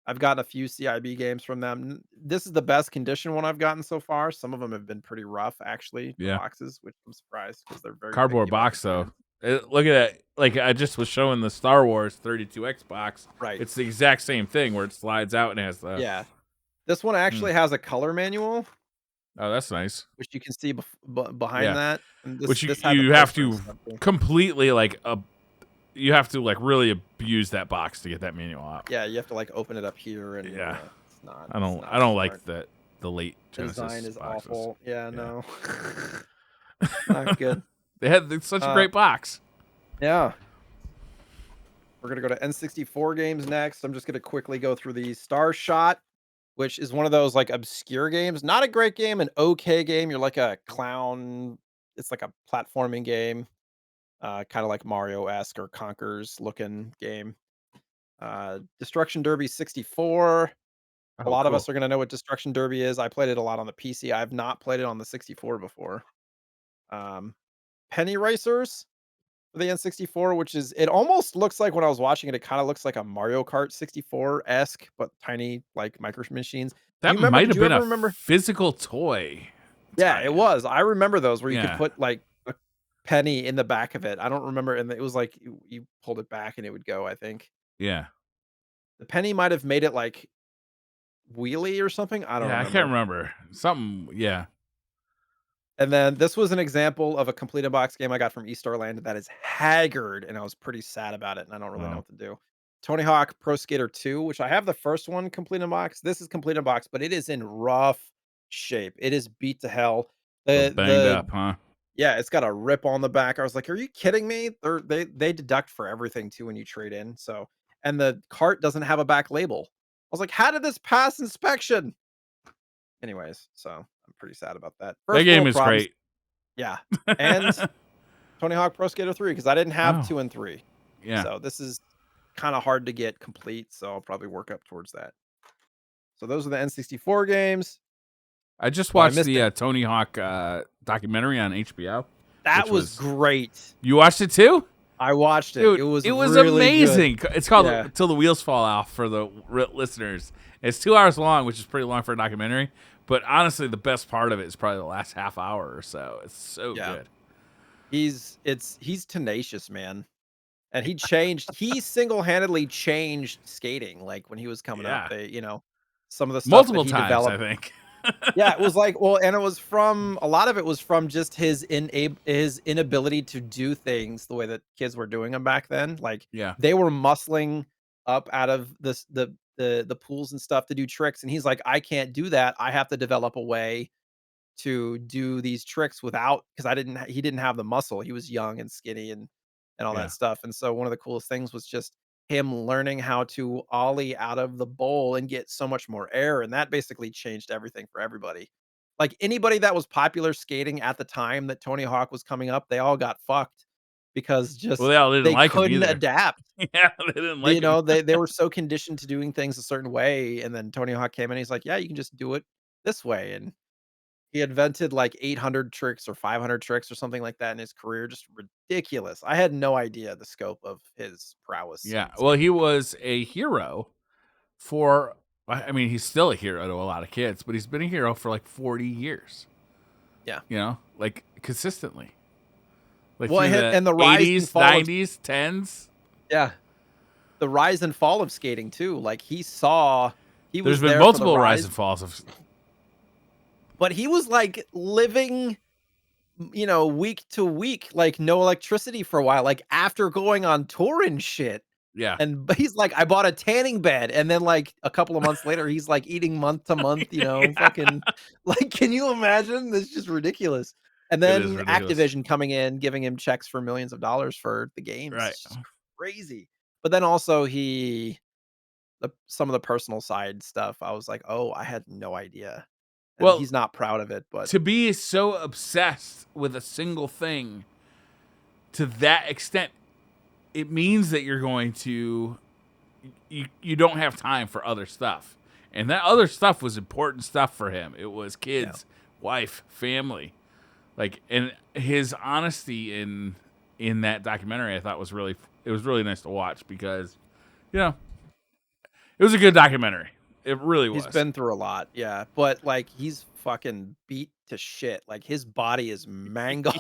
I've gotten a few CIB games from them. This is the best condition one I've gotten so far. Some of them have been pretty rough, actually, the Yeah. boxes, which I'm surprised because 'cause they're very picky Cardboard about the box though. cans. Look at that. Like I just was showing the Star Wars 32X box. Right. It's the exact same thing where it slides out and has the Yeah. This one hmm. actually has a color manual, Oh, that's nice. which you can see behind Yeah. that, and this Which this had the you have poster and to stuff too. completely you have to like really abuse that box to get that manual out. Yeah, you have to, like, open it up here and, Yeah. it's I not don't smart. like the late Design Genesis is boxes. awful. Yeah, Yeah. no. Not good. It's such a Uh, great box. yeah. We're gonna go to N64 games next. I'm just gonna quickly go through the Star Shot, which is one of those, like, obscure games. Not a great game, an okay game. You're like a clown. It's like a platforming game, kinda like Mario-esque or Conkers looking game. Destruction Derby 64. A Oh, lot of us cool. are gonna know what Destruction Derby is. I played it a lot on the PC. I've not played it on the 64 before. Um, Penny Racers for the N64, which is it almost looks like when I was watching it, it kinda looks like a Mario Kart 64-esque, but tiny, like, micro machines. Do That you remember might did have you been ever a remember physical toy Yeah, it tie-in. was. I remember those where you could Yeah. put, like, a penny in the back of it. I don't remember, and it was like you pulled it back and it would go, I think. Yeah. The penny might have made it, like, wheelie or something? I don't Yeah, I can't remember. remember. Something, yeah. And then this was an example of a complete in box game I got from East Orlando that is haggard, and I was pretty sad about it, and I don't really know Oh, what to do. Tony Hawk Pro Skater 2, which I have the first one complete in box. This is complete in box, but it is in rough shape. It is beat to hell. so The banged the up, huh? Yeah, it's got a rip on the back. I was like, "Are you kidding me?" They deduct for everything too when you trade in. So, and the cart doesn't have a back label. I was like, "How did this pass inspection?" Anyways, so I'm pretty sad about that. That First game world is problems. great. Yeah. And Tony Hawk Pro Skater 3 because I didn't have Oh, 2 and 3. yeah. So this is kinda hard to get complete, so I'll probably work up towards that. So those are the N64 games. I just Oh, I watched missed the it. Tony Hawk documentary on HBO, That which was was great. you watched it too? I watched it. It Dude, was it was really good. amazing. It's called Yeah. "Till the Wheels Fall Off" for the listeners. It's 2 hours long, which is pretty long for a documentary. But honestly, the best part of it is probably the last half hour or so. It's so Yeah. good. He's tenacious, man. And he single-handedly changed skating, like, when he was coming up. Yeah, Some of the stuff that multiple he times I developed. think. Yeah, it was like well, and it was from a lot of it was from just his inability to do things the way that kids were doing them back then. Like, Yeah, they were muscling up out of the pools and stuff to do tricks, and he's like, "I can't do that. I have to develop a way to do these tricks without because he didn't have the muscle. He was young and skinny and all that yeah, stuff. And so one of the coolest things was just him learning how to ollie out of the bowl and get so much more air. And that basically changed everything for everybody. Like anybody that was popular skating at the time that Tony Hawk was coming up, they all got fucked because well, just they all didn't they like him couldn't either. adapt. Yeah, they didn't like him. They were so conditioned to doing things a certain way. And then Tony Hawk came in, he's like, yeah, you can just do it this way. And He invented like 800 tricks or 500 tricks or something like that in his career. Just ridiculous. I had no idea the scope of his prowess. Yeah. Well, he was a hero for, I mean, he's still a hero to a lot of kids, but he's been a hero for like 40 years. Yeah. You know, like consistently. Like Well, through and the the rise 80s, and fall 90s, 10s. Yeah. The rise and fall of skating too. Like he There's was been there multiple for the rise and falls of. But he was like living, week to week, like no electricity for a while, like after going on tour and shit. Yeah. And he's like, I bought a tanning bed. And then like a couple of months later, he's like eating month to month, fucking like, can you imagine? That's just ridiculous. And It is then ridiculous. Activision coming in, giving him checks for millions of dollars for the games. Right. It's just crazy. But then also some of the personal side stuff, I was like, oh, I had no idea. And Well, he's not proud of it, but to be so obsessed with a single thing to that extent, it means that you're going to you don't have time for other stuff. And that other stuff was important stuff for him. It was kids, wife, family. Like, and his honesty in that documentary I thought was really nice to watch because it was a good documentary. It really was. he's been through a lot, yeah. But like he's fucking beat to shit. Like his body is mangled.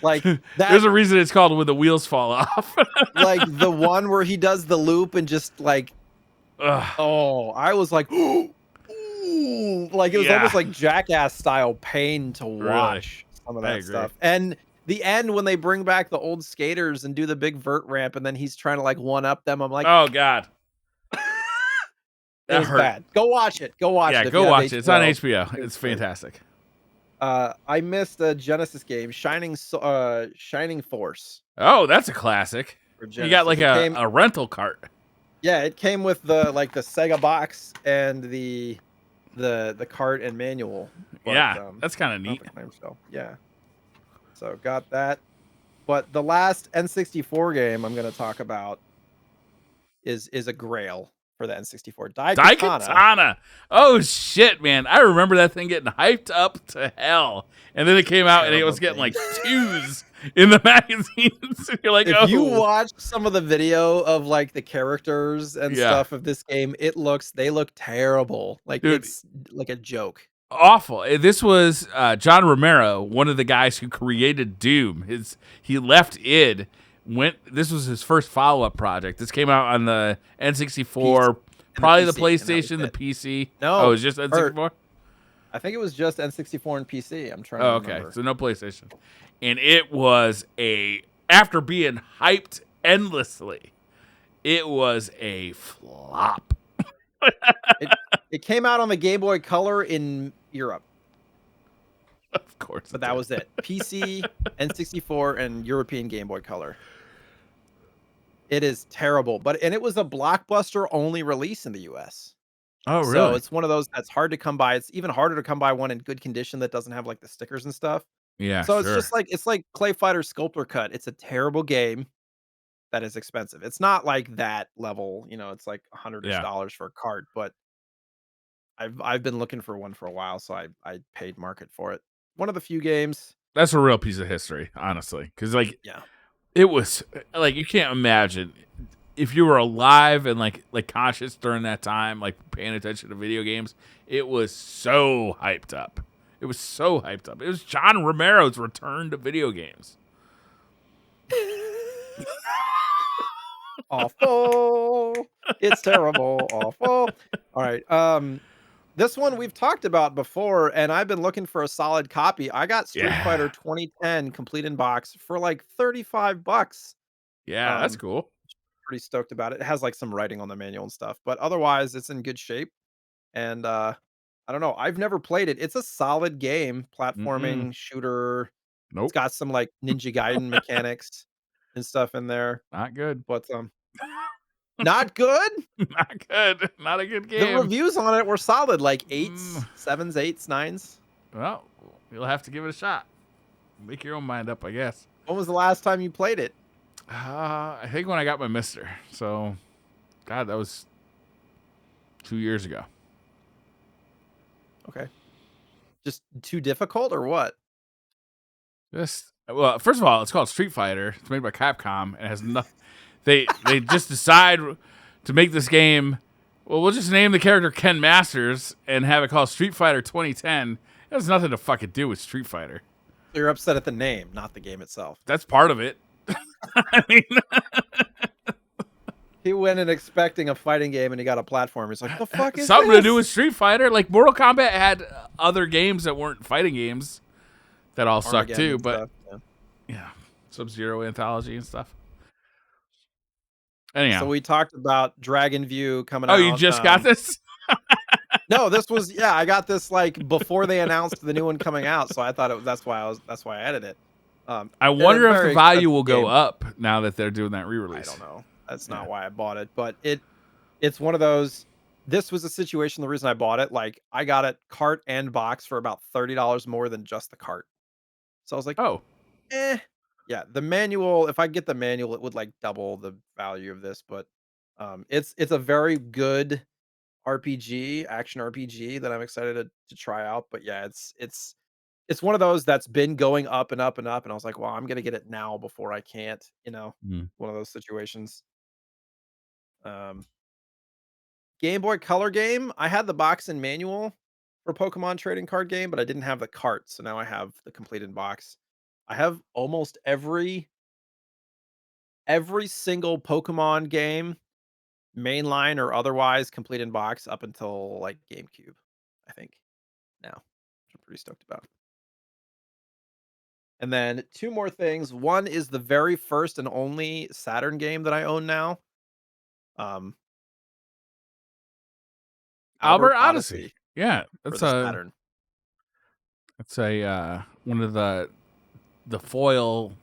Like There's a reason it's called When the Wheels Fall Off. like the one where he does the loop and just like I was like ooh, like it was almost like Jackass style pain to watch some of that stuff. And the end when they bring back the old skaters and do the big vert ramp and then he's trying to like one up them, I'm like, oh god. It was bad. Go watch it. Go watch it. Yeah, go watch it. It's on HBO. It's fantastic. I missed a Genesis game, Shining Force. Oh, that's a classic. You got like a rental cart. Yeah, it came with the Sega box and the cart and manual. But, that's kind of neat. Yeah. So got that. But the last N64 game I'm going to talk about is a grail for the N64. Daikatana. Oh shit, man! I remember that thing getting hyped up to hell, and then it came out and it was getting like 2s in the magazines. You're like, if you watch some of the video of like the characters and stuff of this game, they look terrible. Like it's like a joke. Awful. This was John Romero, one of the guys who created Doom. He left id. This was his first follow-up project. This came out on the N64, probably the PlayStation, the PC. No, it was just N64. I think it was just N64 and PC. I'm trying to remember. Okay, so no PlayStation. And it was after being hyped endlessly, it was a flop. It came out on the Game Boy Color in Europe. Of course. But that was it. PC, N64, and European Game Boy Color. It is terrible. And it was a Blockbuster only release in the US. Oh, really? So it's one of those that's hard to come by. It's even harder to come by one in good condition that doesn't have like the stickers and stuff. Yeah. So it's just like Clay Fighter Sculptor Cut. It's a terrible game that is expensive. It's not like that level, it's like $100 for a cart, but I've been looking for one for a while, so I paid market for it. One of the few games. That's a real piece of history, honestly, because it was like you can't imagine if you were alive and like conscious during that time, like paying attention to video games. It was so hyped up. It was so hyped up. It was John Romero's return to video games. Awful. It's terrible. Awful. All right. This one we've talked about before, and I've been looking for a solid copy. I got Street Fighter 2010 complete in box for like $35. Yeah, that's cool. Pretty stoked about it. It has like some writing on the manual and stuff, but otherwise it's in good shape. And I don't know. I've never played it. It's a solid game, platforming shooter. Nope. It's got some like Ninja Gaiden mechanics and stuff in there. Not good. But not good? Not good. Not a good game. The reviews on it were solid, like 8s, 7s, 8s, 9s. Well, you'll have to give it a shot. Make your own mind up, I guess. When was the last time you played it? I think when I got my Mister. So, God, that was 2 years ago. Okay. Just too difficult or what? Well, first of all, it's called Street Fighter. It's made by Capcom. It has nothing. They just decide to make this game. Well, we'll just name the character Ken Masters and have it called Street Fighter 2010. It has nothing to fucking do with Street Fighter. So you're upset at the name, not the game itself. That's part of it. I mean, he went in expecting a fighting game and he got a platform. He's like, the fuck is something this? to do with Street Fighter. Like Mortal Kombat had other games that weren't fighting games that all sucked too. But yeah, Sub-Zero Anthology and stuff. Anyhow, so we talked about Dragon View coming out. Oh, you just got this? No, this was I got this like before they announced the new one coming out, so I thought that's why I added it. I wonder if the value will go up now that they're doing that re-release. I don't know. That's not why I bought it, but it's one of those. This was a situation. The reason I bought it, like I got it cart and box for about $30 more than just the cart. So I was like, oh, yeah. The manual. If I get the manual, it would like double the value of this. But it's a very good RPG, action RPG that I'm excited to try out. But yeah, it's one of those that's been going up and up and up. And I was like, well, I'm gonna get it now before I can't. One of those situations. Game Boy Color game. I had the box and manual for Pokemon trading card game, but I didn't have the cart, so now I have the completed box. I have almost every single Pokemon game, mainline or otherwise, complete in box up until like GameCube, I think. Now, which I'm pretty stoked about. And then two more things. One is the very first and only Saturn game that I own now. Albert Odyssey. Yeah, that's Saturn. That's a one of the foil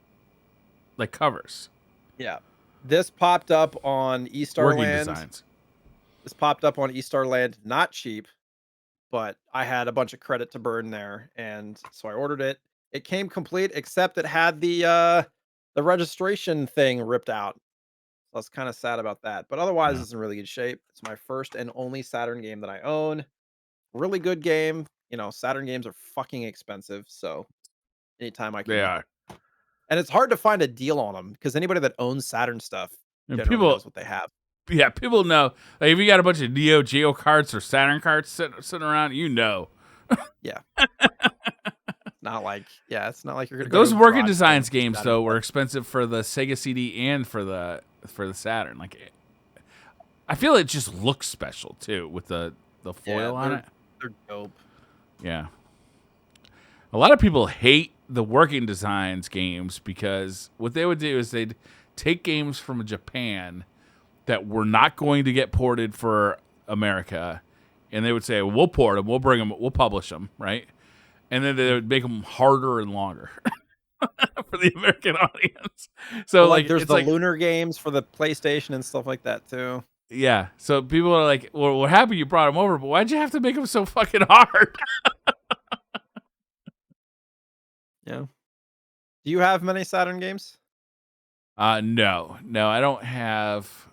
like covers. Yeah. This popped up on eStar Land. Designs. This popped up on eStar Land, not cheap, but I had a bunch of credit to burn there, and so I ordered it. It came complete, except it had the registration thing ripped out. So I was kind of sad about that. But otherwise, it's in really good shape. It's my first and only Saturn game that I own. Really good game. Saturn games are fucking expensive, so anytime I can. They are. And it's hard to find a deal on them because anybody that owns Saturn stuff generally knows what they have. Yeah, people know. Like if you got a bunch of Neo Geo carts or Saturn carts sitting around, Yeah. It's not like you're gonna. Those Working Designs games though were expensive for the Sega CD and for the Saturn. Like, I feel it just looks special too with the foil on it. They're dope. Yeah. A lot of people hate the Working Designs games because what they would do is they'd take games from Japan that were not going to get ported for America, and they would say, we'll port them, we'll bring them, we'll publish them, right? And then they would make them harder and longer for the American audience. So like there's the Lunar games for the PlayStation and stuff like that too. Yeah. So people are like, well, we're happy you brought them over, but why'd you have to make them so fucking hard? Yeah. Do you have many Saturn games? No, I don't have.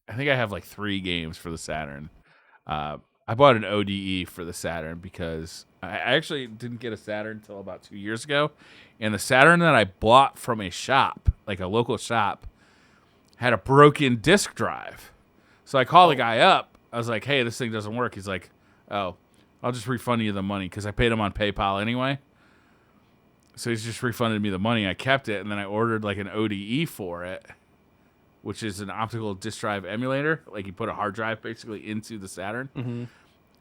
I think I have like 3 games for the Saturn. I bought an ODE for the Saturn because I actually didn't get a Saturn until about 2 years ago. And the Saturn that I bought from a shop, like a local shop, had a broken disk drive. So I called the guy up. I was like, hey, this thing doesn't work. He's like, oh, I'll just refund you the money because I paid him on PayPal anyway. So he's just refunded me the money. I kept it, and then I ordered like an ODE for it, which is an optical disk drive emulator. Like you put a hard drive basically into the Saturn. Mm-hmm.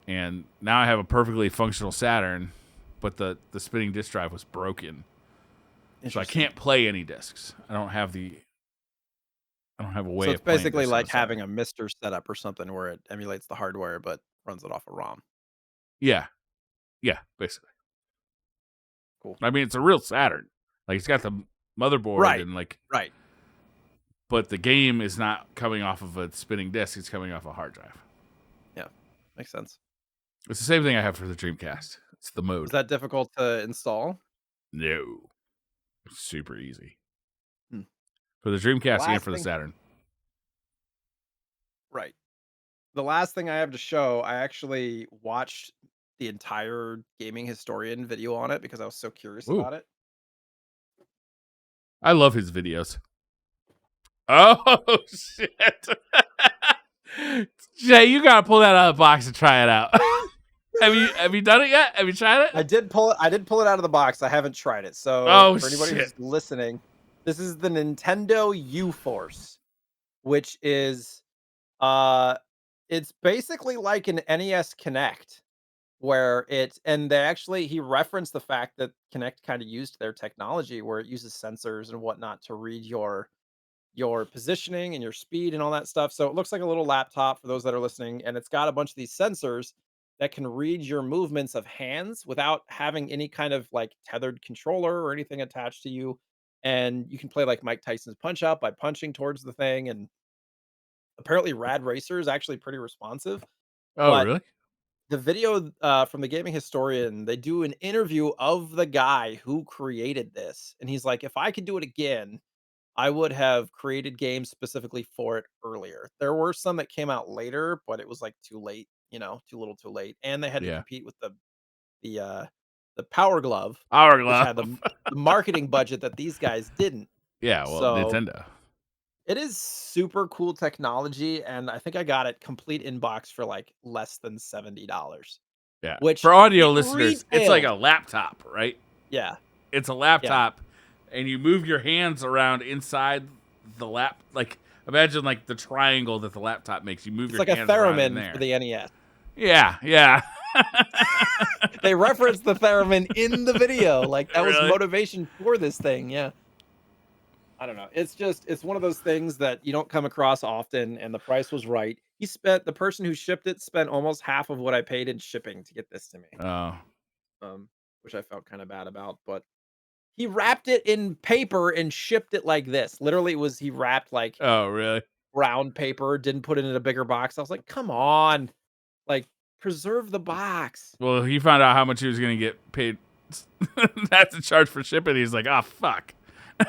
And now I have a perfectly functional Saturn, but the spinning disk drive was broken. So I can't play any discs. I don't have a way so of it's basically like having a MiSTer setup or something where it emulates the hardware but runs it off a ROM. Yeah, basically. Cool. I mean, it's a real Saturn. Like it's got the motherboard and like right. But the game is not coming off of a spinning disc; it's coming off a hard drive. Yeah, makes sense. It's the same thing I have for the Dreamcast. It's the mode. Is that difficult to install? No, it's super easy for the Dreamcast and for the Saturn. Right. The last thing I have to show, I actually watched the entire gaming historian video on it because I was so curious Ooh. about it. I love his videos. Oh shit. Jay, you gotta pull that out of the box and try it out. Have you done it yet? Have you tried it? I did pull it out of the box. I haven't tried it. So for anybody who's listening, this is the Nintendo U-Force, which is it's basically like an NES Connect, where he referenced the fact that Connect kind of used their technology where it uses sensors and whatnot to read your positioning and your speed and all that stuff. So it looks like a little laptop for those that are listening, and it's got a bunch of these sensors that can read your movements of hands without having any kind of like tethered controller or anything attached to you. And you can play like Mike Tyson's Punch Out by punching towards the thing. And apparently, Rad Racer is actually pretty responsive. Oh, But really? the video from the gaming historian, they do an interview of the guy who created this, and he's like, "If I could do it again, I would have created games specifically for it earlier." There were some that came out later, but it was, like, too late, too little too late, and they had to Yeah. compete with the, uh, the Power Glove, Power which Glove. had the marketing budget that these guys didn't. Yeah, well, So, Nintendo. it is super cool technology, and I think I got it complete in box for, like, less than $70, Yeah. which For audio it listeners, it's like a retailed. laptop, right? Yeah, It's a yeah. laptop, and you move your hands around inside the like imagine like the triangle that the laptop makes. You move It's your like a hands around in theremin for there. the NES. Yeah, yeah. They referenced the theremin in the video, like, that was Really? motivation for this thing, yeah. I don't know, it's one of those things that you don't come across often, and the price was right. The person who shipped it spent almost half of what I paid in shipping to get this to me, Oh. which I felt kinda bad about, but he wrapped it in paper and shipped it like this. Literally, he wrapped, like, Oh, really? brown paper, didn't put it in a bigger box. I was like, "Come on, like, preserve the box." Well, he found out how much he was going to get paid. That's a charge for shipping. He's like, oh, fuck. Yeah.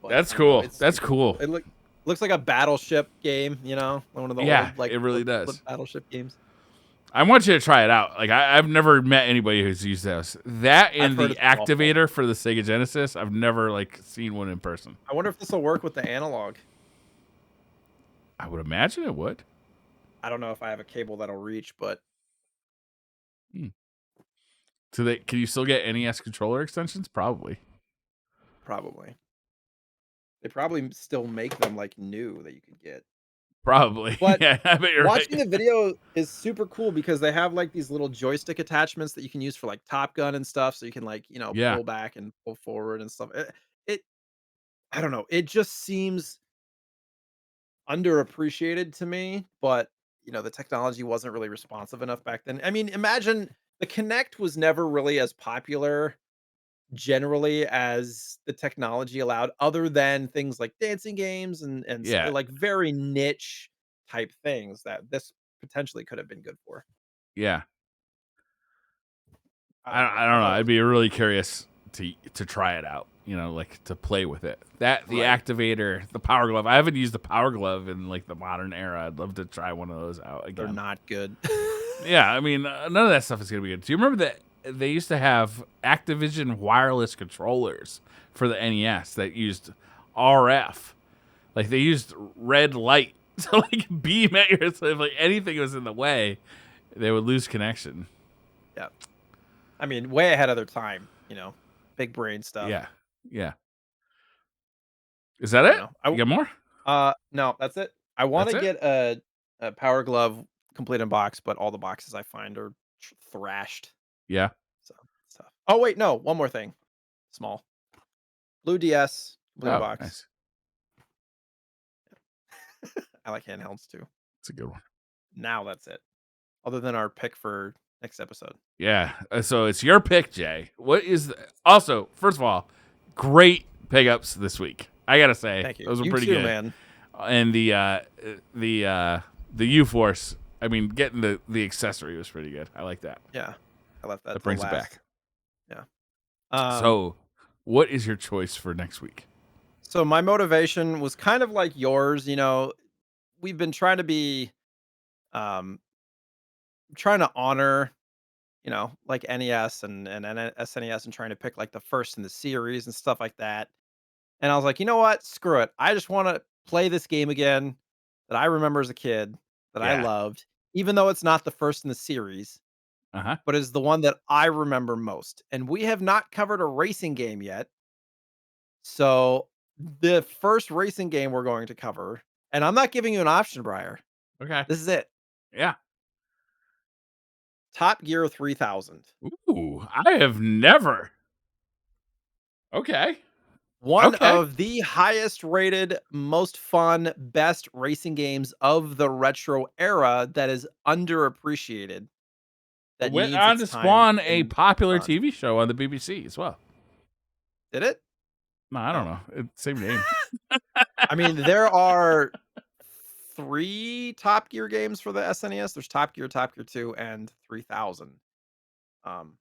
But That's I don't know, cool. That's cool. It looks like a battleship game, one of the Yeah, old, like, it really flip does. battleship games. I want you to try it out. Like I've never met anybody who's used this. That and I've heard the it's awful. activator for the Sega Genesis. I've never like seen one in person. I wonder if this will work with the analog. I would imagine it would. I don't know if I have a cable that'll reach, but So can you still get NES controller extensions? Probably. probably. They probably still make them, like, new that you could get. Probably. But yeah, I bet you're watching right. the video is super cool because they have, like, these little joystick attachments that you can use for, like, Top Gun and stuff, so you can, like, Yeah. pull back and pull forward and stuff. It I don't know, it just seems underappreciated to me, but, the technology wasn't really responsive enough back then. I mean, imagine the Kinect was never really as popular generally as the technology allowed, other than things like dancing games Yeah. like very niche type things that this potentially could have been good for. Yeah. I don't know. I I don't know. thought it I'd was be really curious to try it out. Like to play with it. The right. activator, the Power Glove. I haven't used the Power Glove in like the modern era. I'd love to try one of those out again. They're not good. Yeah, I mean, none of that stuff is gonna be good. Do you remember that they used to have Activision wireless controllers for the NES that used RF? Like they used red light to like beam at your. So if like anything was in the way, they would lose connection. Yeah. I mean, way ahead of their time, big brain stuff. Yeah, yeah. Is that I don't it? know. You got more? No, that's it. I want That's to it? get a Power Glove complete in box, but all the boxes I find are thrashed. Yeah. So it's tough. Oh wait, no, one more thing. Small. Blue DS, complete in Oh, box. nice. I like handhelds too. It's a good one. Now that's it. Other than our pick for next episode. Yeah. So it's your pick, Jay. What is also? First of all, great pickups this week. I gotta say, Thank you. those were You pretty too, good. man. And the U-Force. I mean, getting the accessory was pretty good. I like that. Yeah, I left that. That brings it back. Yeah. So, what is your choice for next week? So my motivation was kind of like yours. We've been trying to be, um, trying to honor, like NES and SNES, and trying to pick like the first in the series and stuff like that. And I was like, you know what? Screw it. I just want to play this game again that I remember as a kid that I Yeah. loved, even though it's not the first in the series, Uh-huh. but is the one that I remember most. And we have not covered a racing game yet. So the first racing game we're going to cover, and I'm not giving you an option, Briar. Okay. This is it. Yeah. Top Gear 3000. Ooh, I have never. Okay. One Okay. of the highest rated, most fun, best racing games of the retro era that is underappreciated. It That went needs on its to time spawn a in popular sun. TV show on the BBC as well. Did it? No, I don't Oh. know. Same name. I mean, there are 3 Top Gear games for the SNES. There's Top Gear 2, and 3000. Um,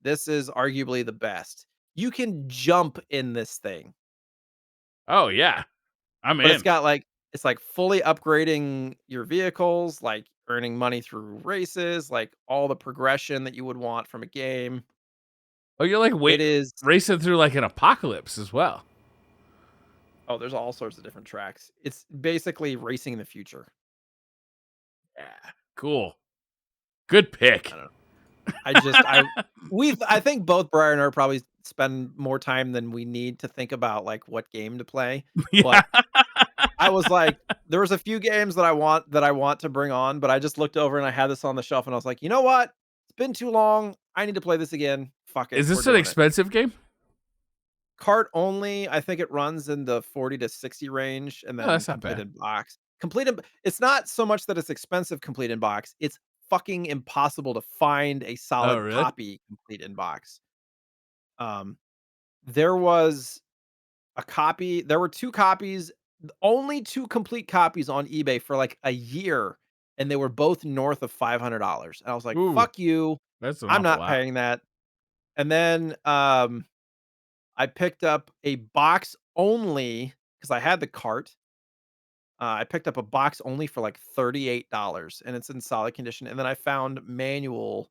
this is arguably the best. You can jump in this thing, Oh yeah, I'm but it's in. got it's like fully upgrading your vehicles, like earning money through races, like all the progression that you would want from a game. Oh, you're like It is racing through like an apocalypse as well. Oh, there's all sorts of different tracks. It's basically racing in the future. Yeah, cool. Good pick. I don't know. I just I think both Briar and I probably spend more time than we need to think about like what game to play. Yeah. But I was like, there was a few games that I want to bring on, but I just looked over and I had this on the shelf and I was like, you know what? It's been too long. I need to play this again. Fuck it. Is We're this an doing it. expensive game? Cart only, I think it runs in the 40 to 60 range, and Oh, then that's not complete bad. in box. It's not so much that it's expensive complete in box, it's fucking impossible to find a Oh, solid really? copy complete in box. Um, there was there were 2 copies, only 2 complete copies on eBay for, like, a year, and they were both north of $500, and I was like, Ooh, "Fuck you, that's an I'm awful not lot. paying that." And then, I picked up a box only because I had the cart. I picked up a box only for like $38 and it's in solid condition. And then I found manual.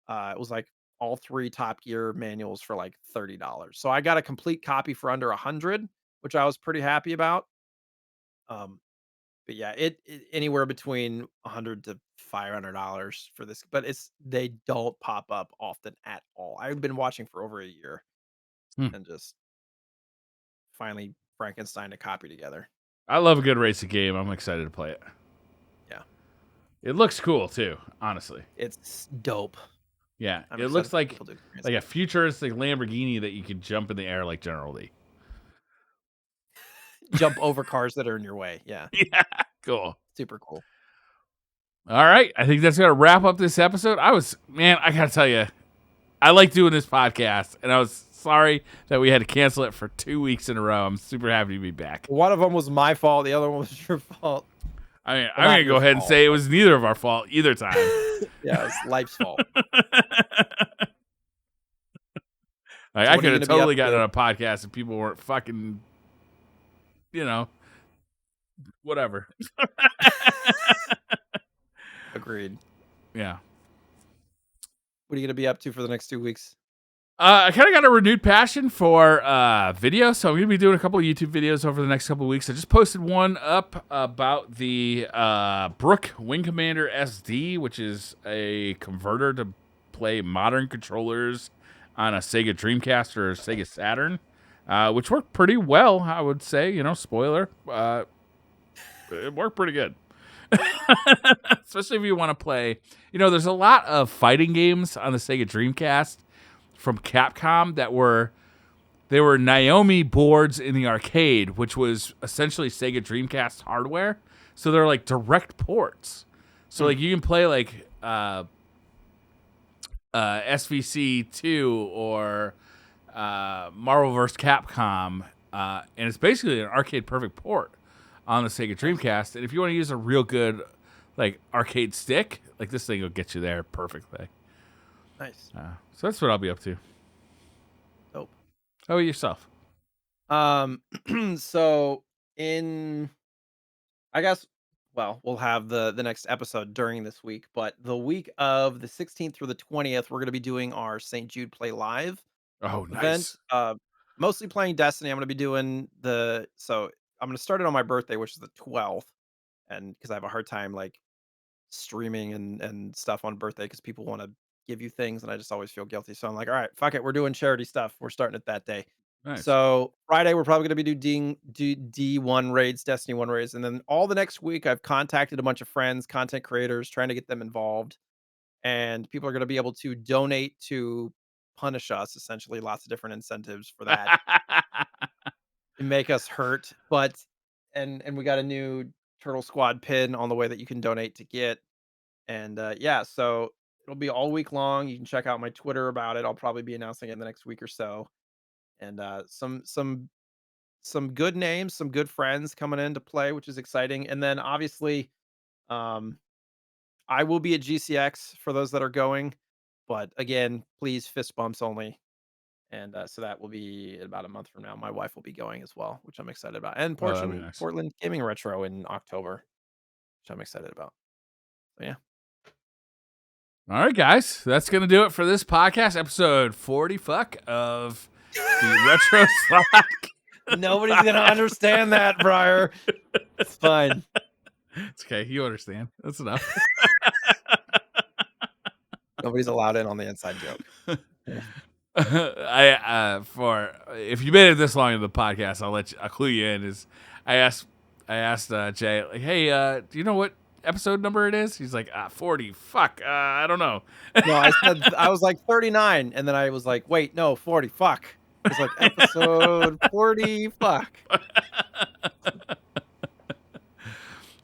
It was like all 3 Top Gear manuals for like $30. So I got a complete copy for under 100, which I was pretty happy about. Um, but yeah, it anywhere between 100 to $500 for this, but they don't pop up often at all. I've been watching for over a year Hmm. and just finally Frankenstein a copy together. I love a good racing game. I'm excited to play it. Yeah. It looks cool too, honestly. It's dope. Yeah, I'm it excited looks for like people to experience like it. a futuristic Lamborghini that you could jump in the air like General Lee. Jump over cars that are in your way. Yeah. Yeah, cool. Super cool. All right, I think that's gonna wrap up this episode. I gotta tell you, I like doing this podcast, and I was sorry that we had to cancel it for 2 weeks in a row. I'm super happy to be back. One of them was my fault. The other one was your fault. I mean, Well, I'm not gonna your go ahead and fault, say it but was neither of our fault either time. yeah, it's life's fault. So I what are could you have gonna be up totally gotten to? on a podcast if people weren't fucking, you know, whatever. Agreed. Yeah. What are you gonna be up to for the next 2 weeks? I kind of got a renewed passion for video, so I'm going to be doing a couple of YouTube videos over the next couple of weeks. I just posted one up about the Brook Wing Commander SD, which is a converter to play modern controllers on a Sega Dreamcast or a Sega Saturn, which worked pretty well, I would say. Spoiler, it worked pretty good. Especially if you want to play. There's a lot of fighting games on the Sega Dreamcast from Capcom that were Naomi boards in the arcade, which was essentially Sega Dreamcast hardware. So they're like direct ports. So like you can play like SVC 2 or Marvel vs. Capcom, and it's basically an arcade perfect port on the Sega Dreamcast. And if you want to use a real good like arcade stick, like this thing will get you there perfectly. Nice. So that's what I'll be up to. Dope. How about yourself? So I guess well, we'll have the next episode during this week, but the week of the 16th through the 20th, we're gonna be doing our St. Jude Play Live Oh, event. nice. Mostly playing Destiny. I'm gonna be doing I'm gonna start it on my birthday, which is the 12th, and because I have a hard time like streaming and stuff on birthday because people want to give you things, and I just always feel guilty. So I'm like, all right, fuck it, we're doing charity stuff. We're starting it that day. Nice. So Friday, we're probably going to be doing D1 raids, Destiny 1 raids. And then all the next week, I've contacted a bunch of friends, content creators, trying to get them involved. And people are going to be able to donate to punish us, essentially. Lots of different incentives for that to make us hurt. But, and we got a new Turtle Squad pin on the way that you can donate to get. And yeah, so it'll be all week long. You can check out my Twitter about it. I'll probably be announcing it in the next week or so. And some good names, some good friends coming in to play, which is exciting. And then obviously, um, I will be at GCX for those that are going, but again, please fist bumps only. And so that will be about a month from now. My wife will be going as well, which I'm excited about. And Oh, that'd be nice. Portland Gaming Retro in October, which I'm excited about. So yeah. All right, guys, that's gonna do it for this podcast, episode 40 of the RetroSlot. Nobody's gonna understand that, Briar. It's fine. It's okay. You understand. That's enough. Nobody's allowed in on the inside joke. For if you made it this long in the podcast, I'll clue you in. I asked Jay, like, hey, do you know what episode number it is? He's like, 40. Fuck, I don't know. No, I was like 39, and then I was like, wait, no, 40. Fuck. It's like episode 40. Fuck.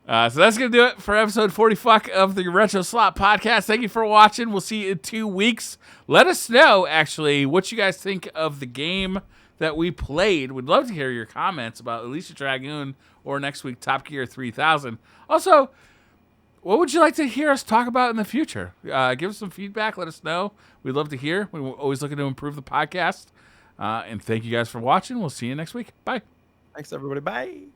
So that's going to do it for episode 40 of the RetroSlot podcast. Thank you for watching. We'll see you in 2 weeks. Let us know, actually, what you guys think of the game that we played. We'd love to hear your comments about Alisia Dragoon or next week, Top Gear 3000. Also, what would you like to hear us talk about in the future? Give us some feedback. Let us know. We'd love to hear. We're always looking to improve the podcast. And thank you guys for watching. We'll see you next week. Bye. Thanks, everybody. Bye.